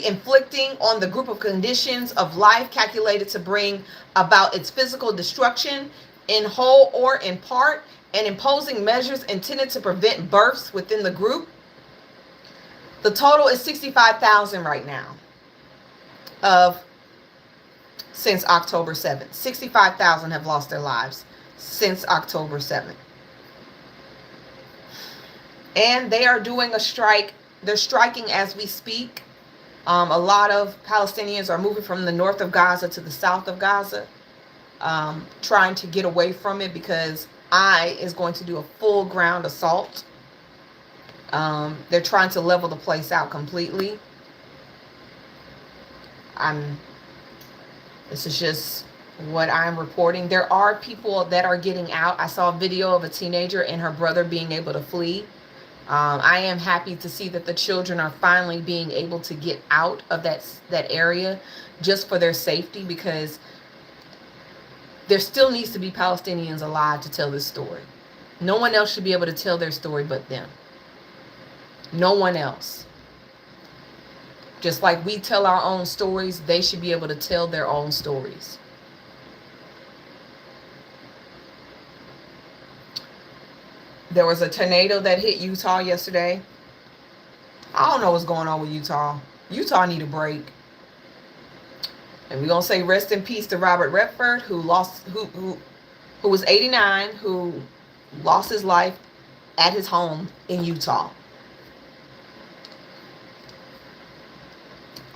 inflicting on the group of conditions of life calculated to bring about its physical destruction in whole or in part, and imposing measures intended to prevent births within the group. The total is 65,000 right now since October 7th. 65,000 have lost their lives since October 7th. And they are doing a strike. They're striking as we speak. A lot of Palestinians are moving from the north of Gaza to the south of Gaza, trying to get away from it because I is going to do a full ground assault. They're trying to level the place out completely. This is just what I'm reporting. There are people that are getting out. I saw a video of a teenager and her brother being able to flee. I am happy to see that the children are finally being able to get out of that area just for their safety, because there still needs to be Palestinians alive to tell this story. No one else should be able to tell their story but them. No one else. Just like we tell our own stories, they should be able to tell their own stories. There was a tornado that hit Utah yesterday. I don't know what's going on with Utah. Utah need a break. And we're going to say rest in peace to Robert Redford, who was 89, who lost his life at his home in Utah.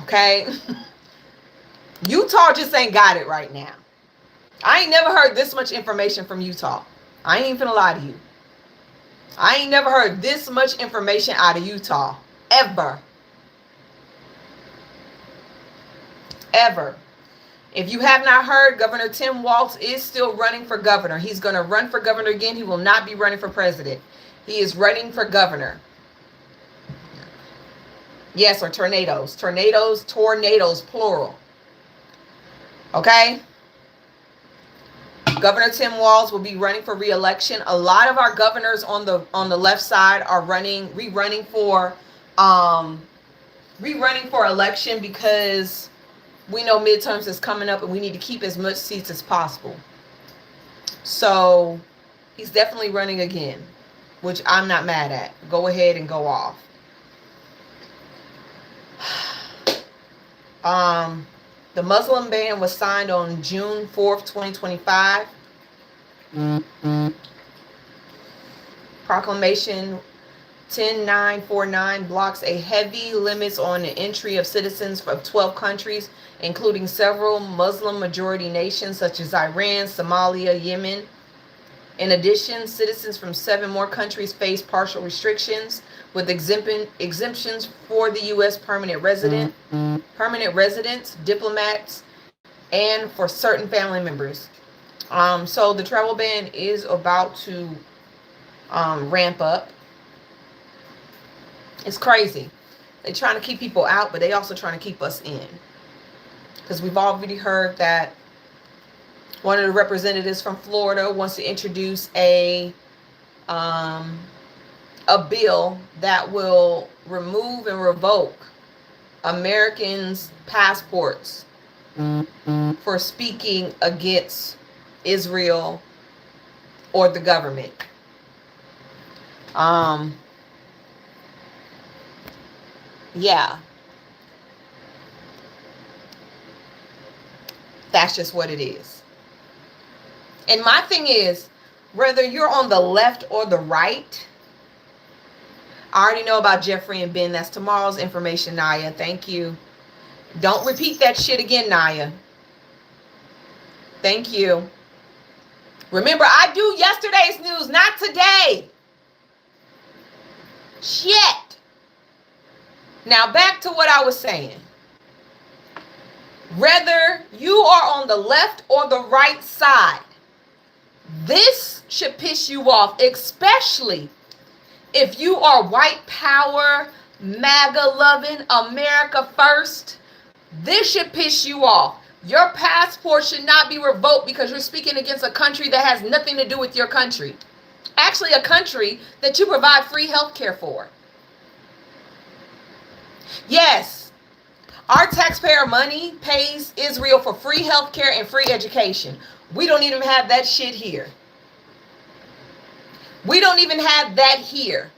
Okay? Utah just ain't got it right now. I ain't never heard this much information from Utah. I ain't even gonna lie to you. I ain't never heard this much information out of Utah. Ever. Ever. If you have not heard, Governor Tim Walz is still running for governor. He's going to run for governor again. He will not be running for president. He is running for governor. Yes, or tornadoes. Tornadoes, plural. Okay? Governor Tim Walz will be running for re-election. A lot of our governors on the left side are rerunning for election, because we know midterms is coming up and we need to keep as much seats as possible. So he's definitely running again, which I'm not mad at. Go ahead and go off. The Muslim ban was signed on June 4th, 2025. Proclamation 10949 blocks a heavy limits on the entry of citizens of 12 countries, including several Muslim majority nations such as Iran, Somalia, Yemen. In addition, citizens from 7 more countries face partial restrictions, with exemptions for the U.S. permanent residents, diplomats, and for certain family members. So the travel ban is about to ramp up. It's crazy. They're trying to keep people out, but they also trying to keep us in. Because we've already heard that one of the representatives from Florida wants to introduce a bill that will remove and revoke Americans' passports for speaking against Israel or the government. Yeah. That's just what it is. And my thing is, whether you're on the left or the right, I already know about Jeffrey and Ben. That's tomorrow's information, Naya. Thank you. Don't repeat that shit again, Naya. Thank you. Remember, I do yesterday's news, not today. Shit. Now, back to what I was saying. Whether you are on the left or the right side, this should piss you off, especially if you are white power, MAGA loving, America first. This should piss you off. Your passport should not be revoked because you're speaking against a country that has nothing to do with your country. Actually, a country that you provide free health care for. Yes, our taxpayer money pays Israel for free health care and free education. We don't even have that shit here. We don't even have that here.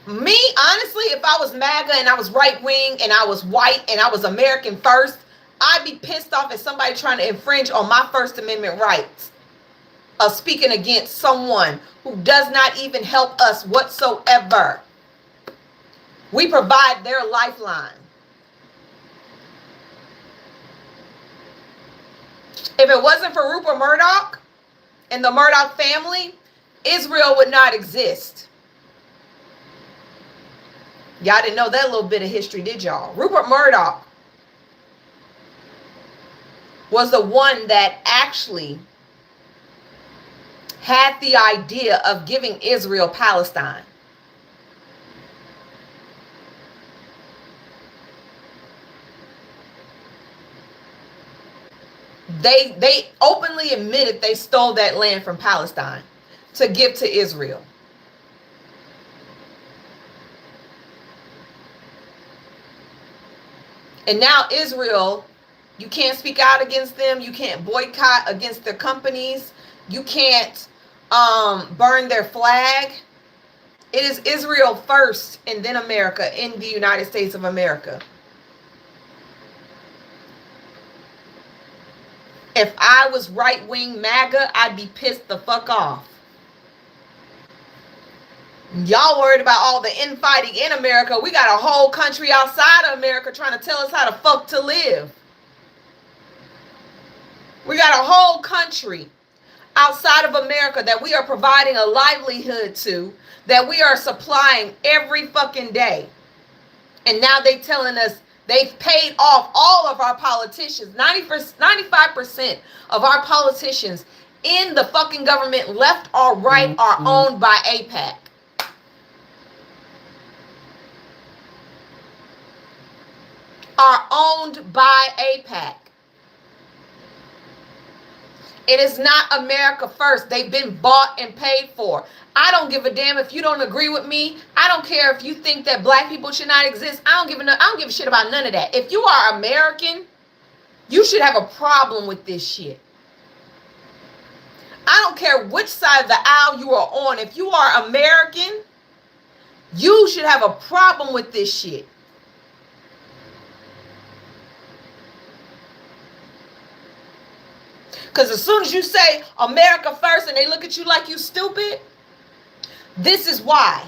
Me, honestly, if I was MAGA and I was right wing and I was white and I was American first, I'd be pissed off at somebody trying to infringe on my First Amendment rights of speaking against someone who does not even help us whatsoever. We provide their lifeline. If it wasn't for Rupert Murdoch and the Murdoch family, Israel would not exist. Y'all didn't know that little bit of history, did y'all? Rupert Murdoch was the one that actually had the idea of giving Israel Palestine. They openly admitted they stole that land from Palestine to give to Israel. And now Israel, you can't speak out against them. You can't boycott against their companies. You can't burn their flag. It is Israel first and then America in the United States of America. If I was right-wing MAGA, I'd be pissed the fuck off. Y'all worried about all the infighting in America. We got a whole country outside of America trying to tell us how to fuck to live. We got a whole country outside of America that we are providing a livelihood to, that we are supplying every fucking day. And now they telling us they've paid off all of our politicians. 95% of our politicians in the fucking government, left or right, are owned by AIPAC. Are owned by AIPAC. It is not America first. They've been bought and paid for. I don't give a damn if you don't agree with me. I don't care if you think that black people should not exist. I don't give a shit about none of that. If you are American, you should have a problem with this shit. I don't care which side of the aisle you are on. If you are American, you should have a problem with this shit. Because as soon as you say America first and they look at you like you stupid, this is why.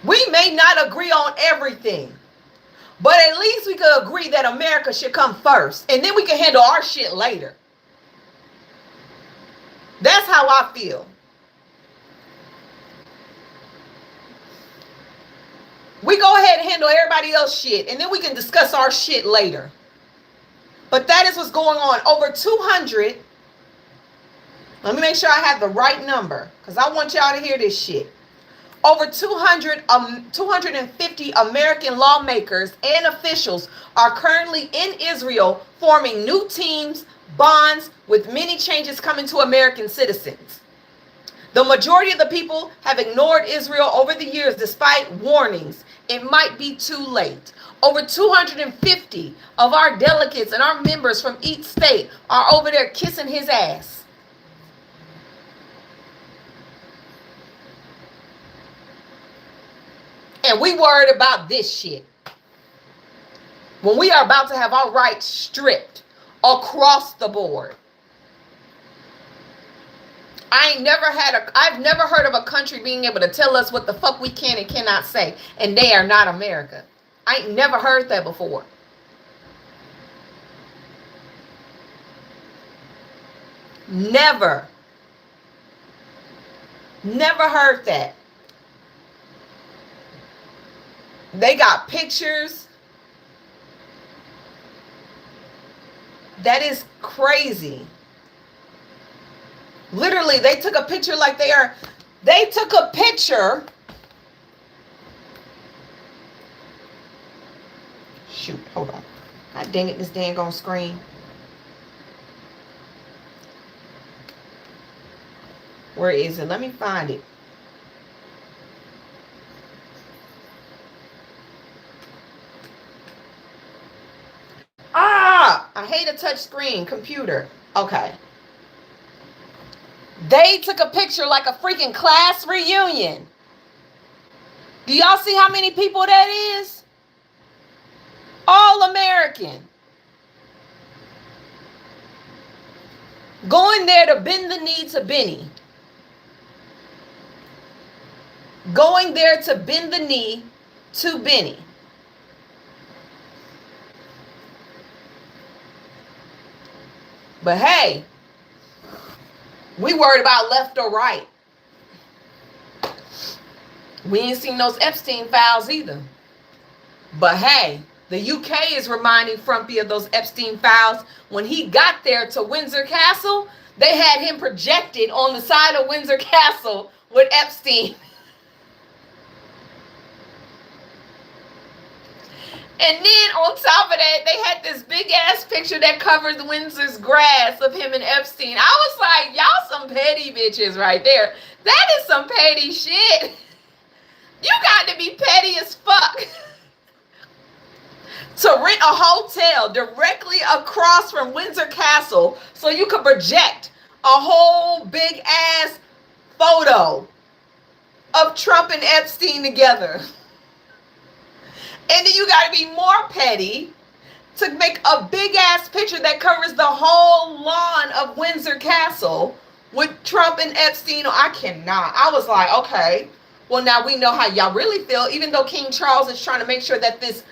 We may not agree on everything, but at least we could agree that America should come first, and then we can handle our shit later. That's how I feel. We go ahead and handle everybody else's shit, and then we can discuss our shit later. But that is what's going on. Over 200. Let me make sure I have the right number, because I want y'all to hear this shit. Over 250 American lawmakers and officials are currently in Israel forming new teams, bonds, with many changes coming to American citizens. The majority of the people have ignored Israel over the years despite warnings. It might be too late. Over 250 of our delegates and our members from each state are over there kissing his ass. And we worried about this shit, when we are about to have our rights stripped across the board. I've never heard of a country being able to tell us what the fuck we can and cannot say, and they are not America. I ain't never heard that before. Never heard that. They got pictures. That is crazy. Literally, they took a picture like they took a picture. Shoot, hold on. God dang it, this dang on screen. Where is it? Let me find it. I hate a touch screen computer. Okay. They took a picture like a freaking class reunion. Do y'all see how many people that is? All American. Going there to bend the knee to Benny. Going there to bend the knee to Benny. But hey, we worried about left or right. We ain't seen those Epstein files either. But hey, the UK is reminding Frumpy of those Epstein files. When he got there to Windsor Castle, they had him projected on the side of Windsor Castle with Epstein. And then on top of that, they had this big ass picture that covers Windsor's grass of him and Epstein. I was like, y'all some petty bitches right there. That is some petty shit. You got to be petty as fuck. To rent a hotel directly across from Windsor Castle so you could project a whole big ass photo of Trump and Epstein together. And then you got to be more petty to make a big ass picture that covers the whole lawn of Windsor Castle with Trump and Epstein. I cannot. I was like, okay, well, now we know how y'all really feel. Even though King Charles is trying to make sure that this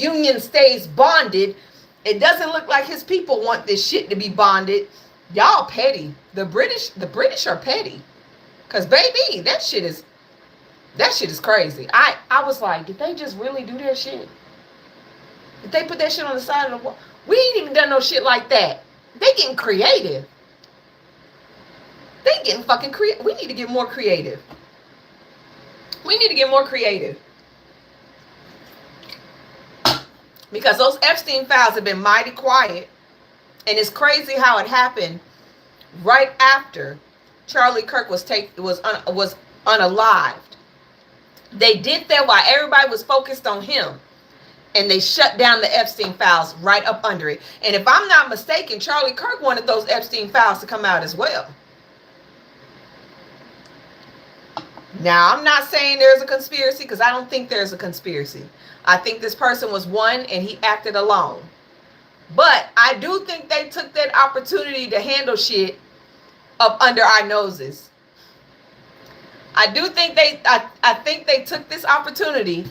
union stays bonded, it doesn't look like his people want this shit to be bonded. Y'all petty. The British are petty. Because, baby, that shit is crazy. I was like, did they just really do that shit? Did they put that shit on the side of the wall? We ain't even done no shit like that. They getting creative. They getting fucking creative. We need to get more creative. We need to get more creative. Because those Epstein files have been mighty quiet. And it's crazy how it happened right after Charlie Kirk was unalived. They did that while everybody was focused on him. And they shut down the Epstein files right up under it. And if I'm not mistaken, Charlie Kirk wanted those Epstein files to come out as well. Now, I'm not saying there's a conspiracy, because I don't think there's a conspiracy. I think this person was one and he acted alone. But I do think they took that opportunity to handle shit up under our noses. I do think I think they took this opportunity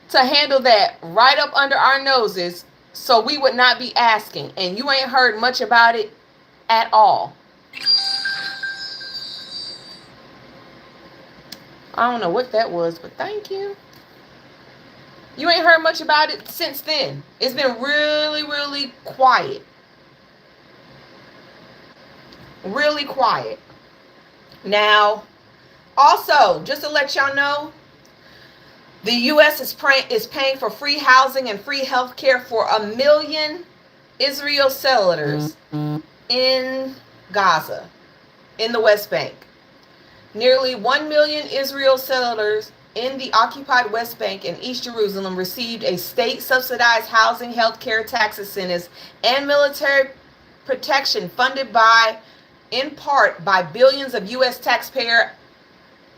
to handle that right up under our noses so we would not be asking. And you ain't heard much about it at all. I don't know what that was, but thank you. You ain't heard much about it since then. It's been really, really quiet. Really quiet. Now, also, just to let y'all know, the U.S. is paying for free housing and free health care for 1 million Israel settlers in Gaza, in the West Bank. Nearly 1 million Israel settlers in the occupied West Bank and East Jerusalem received a state-subsidized housing, health care, tax incentives, and military protection funded in part by billions of U.S. taxpayer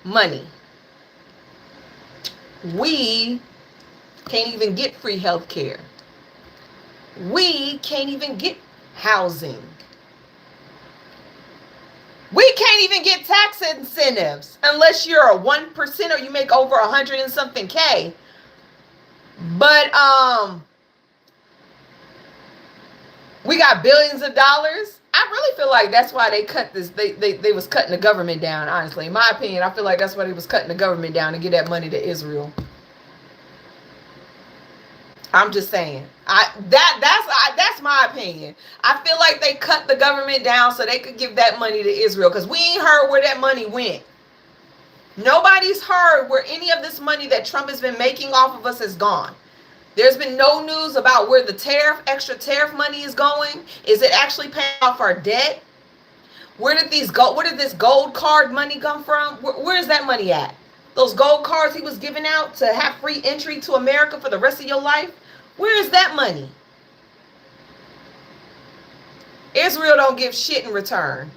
money. We can't even get free health care. We can't even get housing. We can't even get tax incentives unless you're a 1% or you make over 100 and something K. But we got billions of dollars. I really feel like that's why they cut this. They was cutting the government down, honestly. In my opinion, I feel like that's why they was cutting the government down to get that money to Israel. I'm just saying. That's my opinion. I feel like they cut the government down so they could give that money to Israel, because we ain't heard where that money went. Nobody's heard where any of this money that Trump has been making off of us is gone. There's been no news about where the extra tariff money is going. Is it actually paying off our debt? Where did this gold card money come from? Where's that money at? Those gold cards he was giving out to have free entry to America for the rest of your life? Where is that money? Israel don't give shit in return.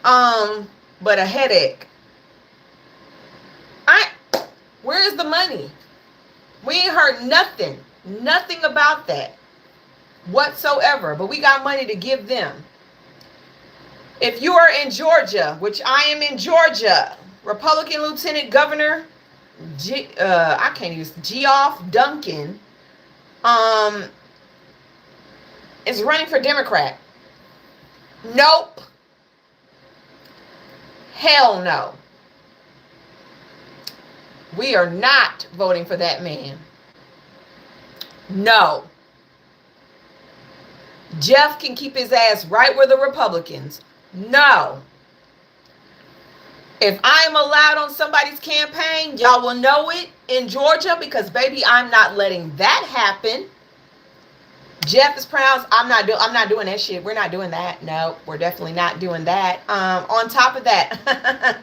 But a headache. Where is the money? We ain't heard nothing about that whatsoever. But we got money to give them. If you are in Georgia, which I am in Georgia, Republican Lieutenant Governor Geoff Duncan is running for Democrat. Nope. Hell no. We are not voting for that man. No. Jeff can keep his ass right with the Republicans. No. If I am allowed on somebody's campaign, y'all will know it in Georgia, because baby, I'm not letting that happen. Jeff is pronounced. I'm not doing that shit. We're not doing that. No, we're definitely not doing that. On top of that,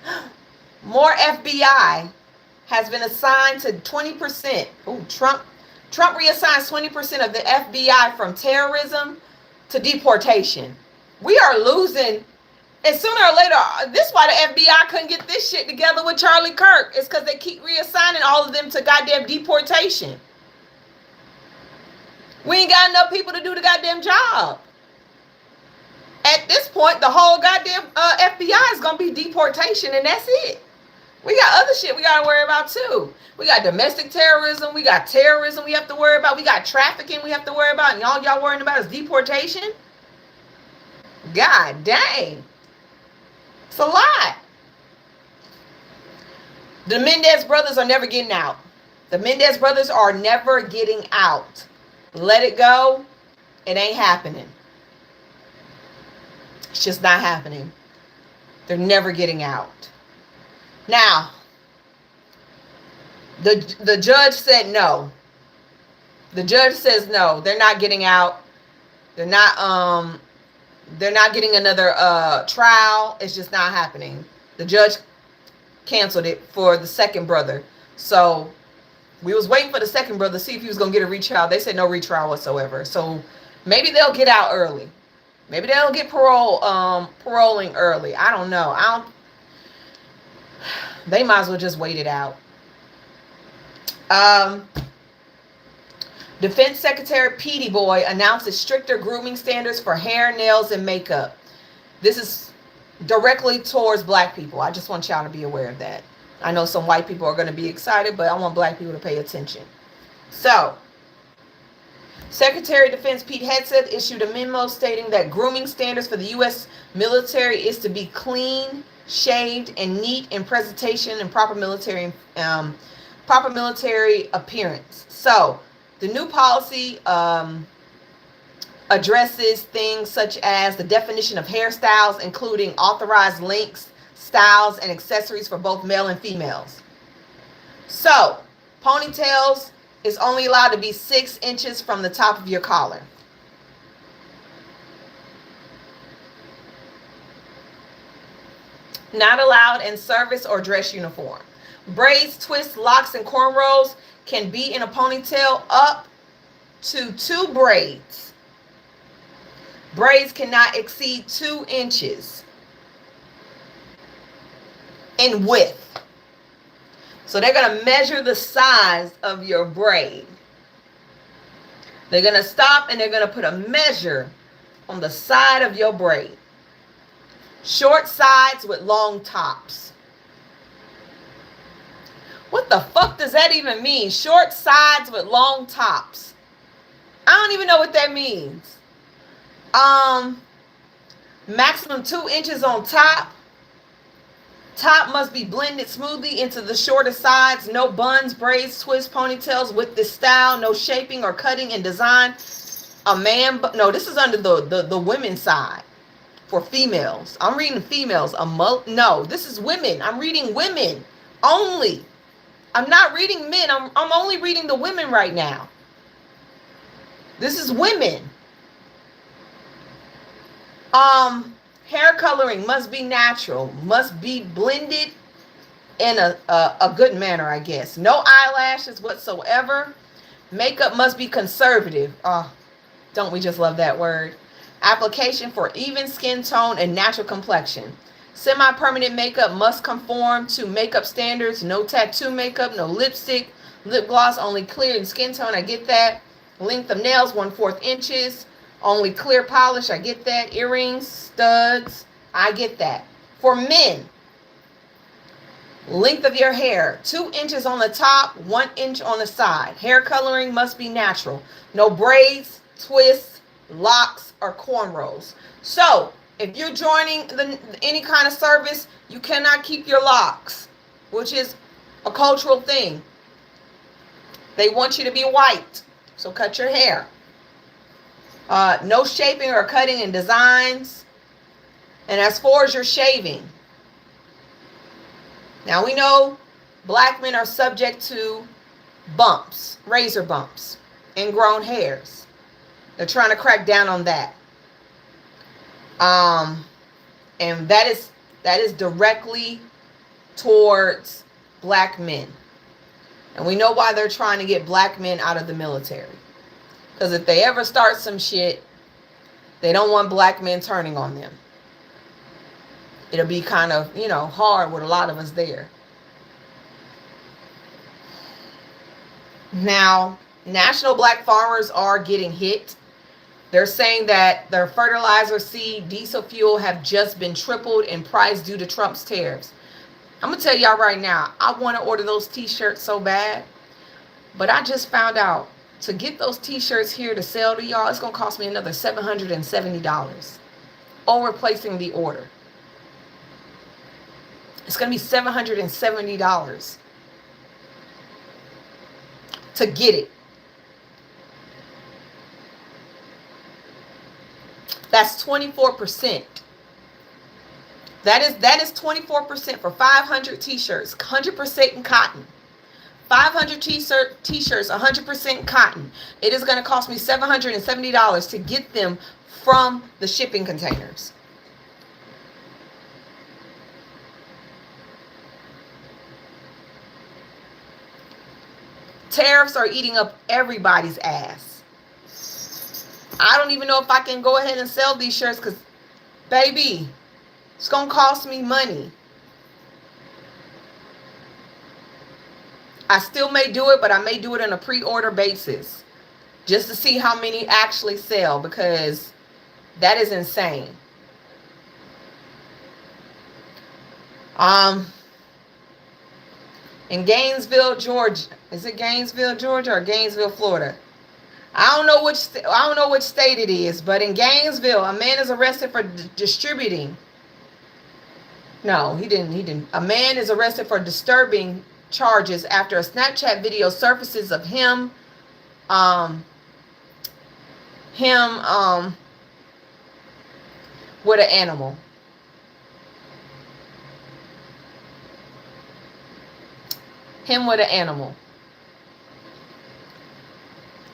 more FBI has been assigned to 20%. Ooh, Trump reassigns 20% of the FBI from terrorism to deportation. We are losing. And sooner or later, this is why the FBI couldn't get this shit together with Charlie Kirk. It's because they keep reassigning all of them to goddamn deportation. We ain't got enough people to do the goddamn job. At this point, the whole goddamn FBI is going to be deportation, and that's it. We got other shit we got to worry about, too. We got domestic terrorism. We got terrorism we have to worry about. We got trafficking we have to worry about. And all y'all worrying about is deportation? God dang. It's a lot. The Mendes brothers are never getting out. The Mendes brothers are never getting out. Let it go. It ain't happening. It's just not happening. They're never getting out. Now, the judge said no. The judge says no. They're not getting out. They're not getting another trial. It's just not happening. The judge canceled it for the second brother. So we was waiting for the second brother to see if he was going to get a retrial. They said no retrial whatsoever. So maybe they'll get out early. Maybe they'll get paroling early. I don't know. They might as well just wait it out. Defense Secretary Petey Boy announces stricter grooming standards for hair, nails, and makeup. This is directly towards black people. I just want y'all to be aware of that. I know some white people are going to be excited, but I want black people to pay attention. So, Secretary of Defense Pete Hegseth issued a memo stating that grooming standards for the U.S. military is to be clean, shaved, and neat in presentation and proper military appearance. So, the new policy addresses things such as the definition of hairstyles, including authorized lengths, styles, and accessories for both male and females. So, ponytails is only allowed to be 6 inches from the top of your collar. Not allowed in service or dress uniform. Braids, twists, locks, and cornrows can be in a ponytail up to 2 braids. Braids cannot exceed 2 inches in width. So they're going to measure the size of your braid. They're going to stop and they're going to put a measure on the side of your braid. Short sides with long tops. What the fuck does that even mean? Short sides with long tops. I don't even know what that means. Maximum 2 inches on top. Top must be blended smoothly into the shorter sides. No buns, braids, twists, ponytails with this style. No shaping or cutting and design. No, this is under the women's side for females. I'm reading females. No, this is women. I'm reading women only. I'm not reading men. I'm only reading the women right now. This is women. Hair coloring must be natural, must be blended in a good manner, I guess. No eyelashes whatsoever. Makeup must be conservative. Oh, don't we just love that word? Application for even skin tone and natural complexion. Semi-permanent makeup must conform to makeup standards. No tattoo makeup, no lipstick, lip gloss, only clear in skin tone. I get that. Length of nails, 1/4 inches. Only clear polish, I get that. Earrings, studs, I get that. For men, length of your hair, 2 inches on the top, 1 inch on the side. Hair coloring must be natural. No braids, twists, locks, or cornrows. So, if you're joining any kind of service, you cannot keep your locks, which is a cultural thing. They want you to be white, so cut your hair. No shaping or cutting in designs. And as far as your shaving, now we know black men are subject to bumps, razor bumps, ingrown hairs. They're trying to crack down on that. And that is directly towards black men. And we know why they're trying to get black men out of the military. Because if they ever start some shit, they don't want black men turning on them. It'll be kind of, hard with a lot of us there. Now, national black farmers are getting hit. They're saying that their fertilizer, seed, diesel fuel have just been tripled in price due to Trump's tariffs. I'm going to tell y'all right now, I want to order those t-shirts so bad. But I just found out to get those t-shirts here to sell to y'all, it's going to cost me another $770. Over placing the order. It's going to be $770 to get it. That's 24%. That is 24% for 500 t-shirts, 100% in cotton. 500 t-shirts, 100% cotton. It is going to cost me $770 to get them from the shipping containers. Tariffs are eating up everybody's ass. I don't even know if I can go ahead and sell these shirts because, baby, it's going to cost me money. I still may do it, but I may do it on a pre-order basis just to see how many actually sell, because that is insane. In Gainesville, Georgia. Is it Gainesville, Georgia, or Gainesville, Florida? I don't know which state it is, but in Gainesville, a man is arrested for distributing. No, he didn't. A man is arrested for disturbing charges after a Snapchat video surfaces of him with an animal. Him with an animal.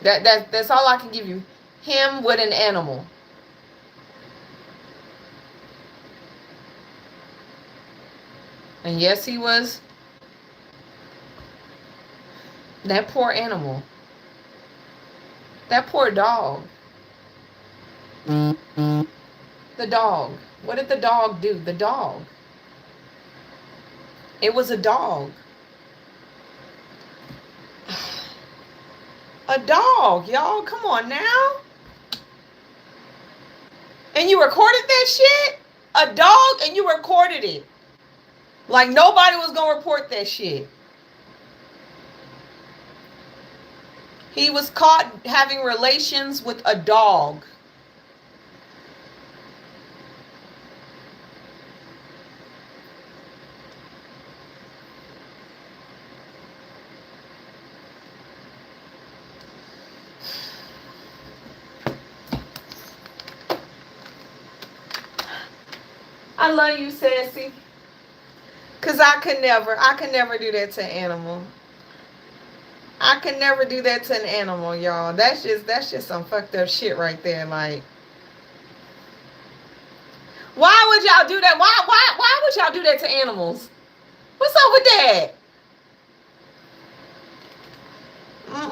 That's all I can give you. Him with an animal. And yes, he was. That poor animal. That poor dog. The dog. What did the dog do? The dog. It was a dog. A dog, y'all. Come on now. And you recorded that shit? A dog, and you recorded it. Like nobody was going to report that shit. He was caught having relations with a dog. I love you, Sassy. Because I could never do that to an animal. I could never do that to an animal, y'all. That's just some fucked up shit right there. Like, why would y'all do that? Why would y'all do that to animals? What's up with that?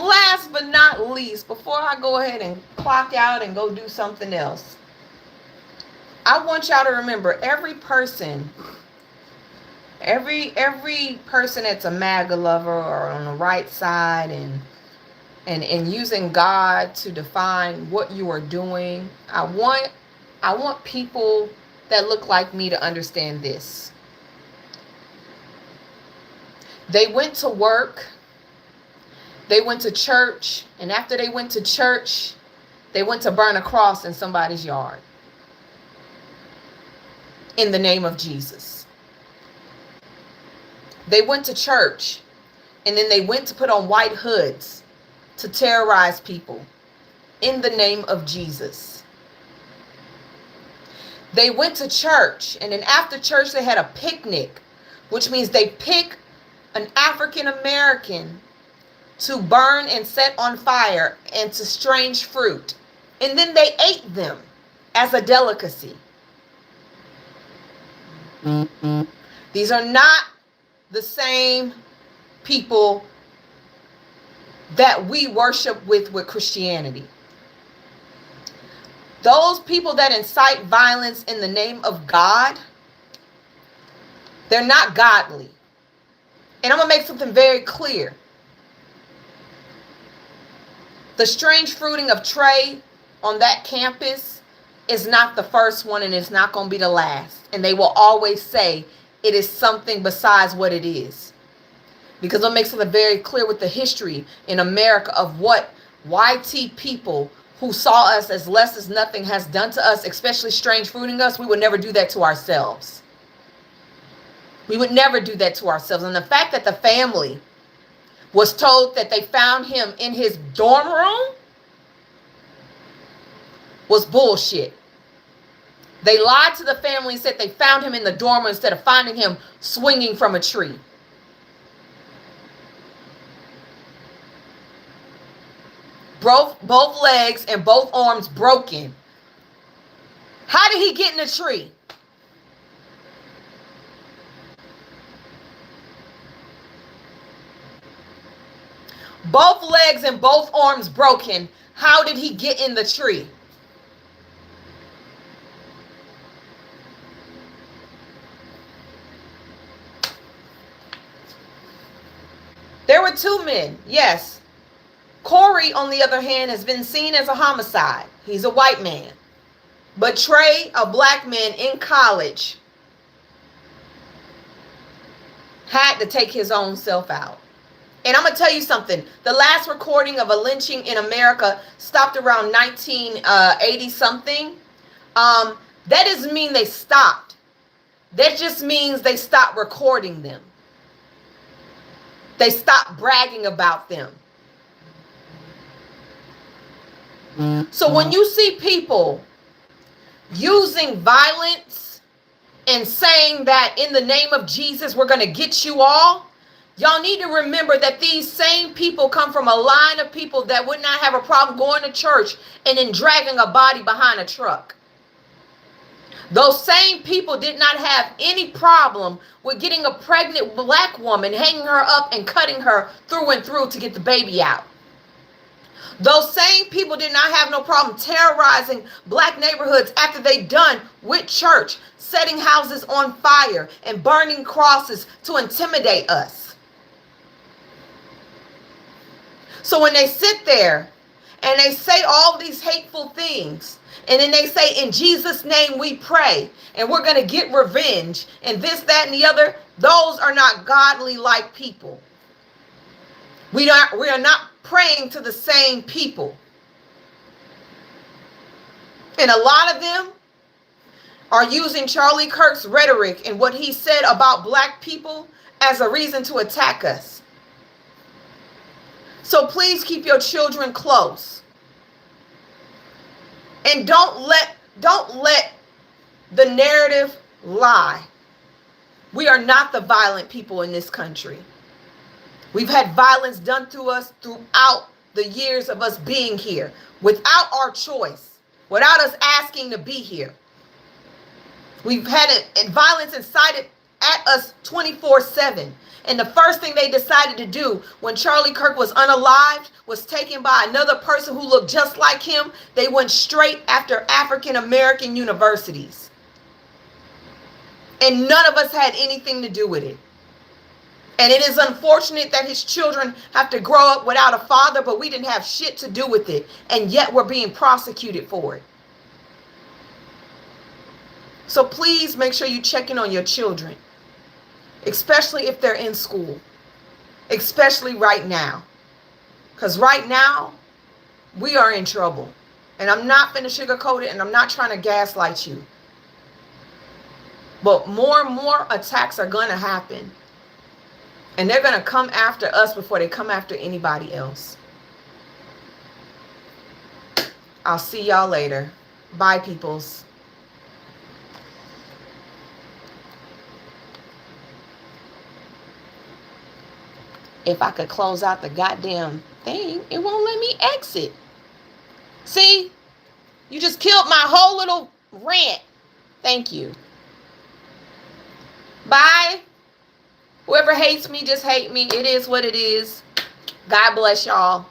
Last but not least, before I go ahead and clock out and go do something else, I want y'all to remember every person that's a MAGA lover or on the right side and using God to define what you are doing. I want people that look like me to understand this. They went to work, they went to church, and after they went to church, they went to burn a cross in somebody's yard. In the name of Jesus. They went to church And then they went to put on white hoods to terrorize people in the name of Jesus. They went to church, and then after church they had a picnic, which means they pick an African American to burn and set on fire and to strange fruit. And then they ate them as a delicacy. These are not the same people that we worship with Christianity. Those people that incite violence in the name of God, they're not godly. And I'm going to make something very clear. The strange fruiting of Trey on that campus is not the first one, and it's not going to be the last. And they will always say it is something besides what it is. Because I'll make something very clear with the history in America of what YT people who saw us as less as nothing has done to us, especially strange fruiting us. We would never do that to ourselves. We would never do that to ourselves. And the fact that the family was told that they found him in his dorm room was bullshit. They lied to the family and said they found him in the dorm room instead of finding him swinging from a tree. Both legs and both arms broken. How did he get in the tree? Both legs and both arms broken. How did he get in the tree? There were two men, yes. Corey, on the other hand, has been seen as a homicide. He's a white man. But Trey, a black man in college, had to take his own self out. And I'm going to tell you something. The last recording of a lynching in America stopped around 1980 something. That doesn't mean they stopped. That just means they stopped recording them. They stopped bragging about them. So when you see people using violence and saying that in the name of Jesus, we're going to get you all, y'all need to remember that these same people come from a line of people that would not have a problem going to church and then dragging a body behind a truck. Those same people did not have any problem with getting a pregnant black woman, hanging her up and cutting her through and through to get the baby out. Those same people did not have no problem terrorizing black neighborhoods after they done with church, setting houses on fire and burning crosses to intimidate us. So when they sit there and they say all these hateful things, and then they say, in Jesus' name we pray, and we're going to get revenge, and this, that, and the other, those are not godly-like people. We are not praying to the same people. And a lot of them are using Charlie Kirk's rhetoric and what he said about black people as a reason to attack us. So please keep your children close. And don't let the narrative lie. We are not the violent people in this country. We've had violence done to us throughout the years of us being here, without our choice, without us asking to be here. We've had violence incited at us 24/7. And the first thing they decided to do when Charlie Kirk was unalived, was taken by another person who looked just like him, they went straight after African American universities. And none of us had anything to do with it. And it is unfortunate that his children have to grow up without a father, but we didn't have shit to do with it. And yet we're being prosecuted for it. So please make sure you check in on your children, especially if they're in school, especially right now. Because right now, we are in trouble. And I'm not going to sugarcoat it, and I'm not trying to gaslight you. But more and more attacks are going to happen. And they're going to come after us before they come after anybody else. I'll see y'all later. Bye, peoples. If I could close out the goddamn thing, it won't let me exit. See? You just killed my whole little rant. Thank you. Bye. Whoever hates me, just hate me. It is what it is. God bless y'all.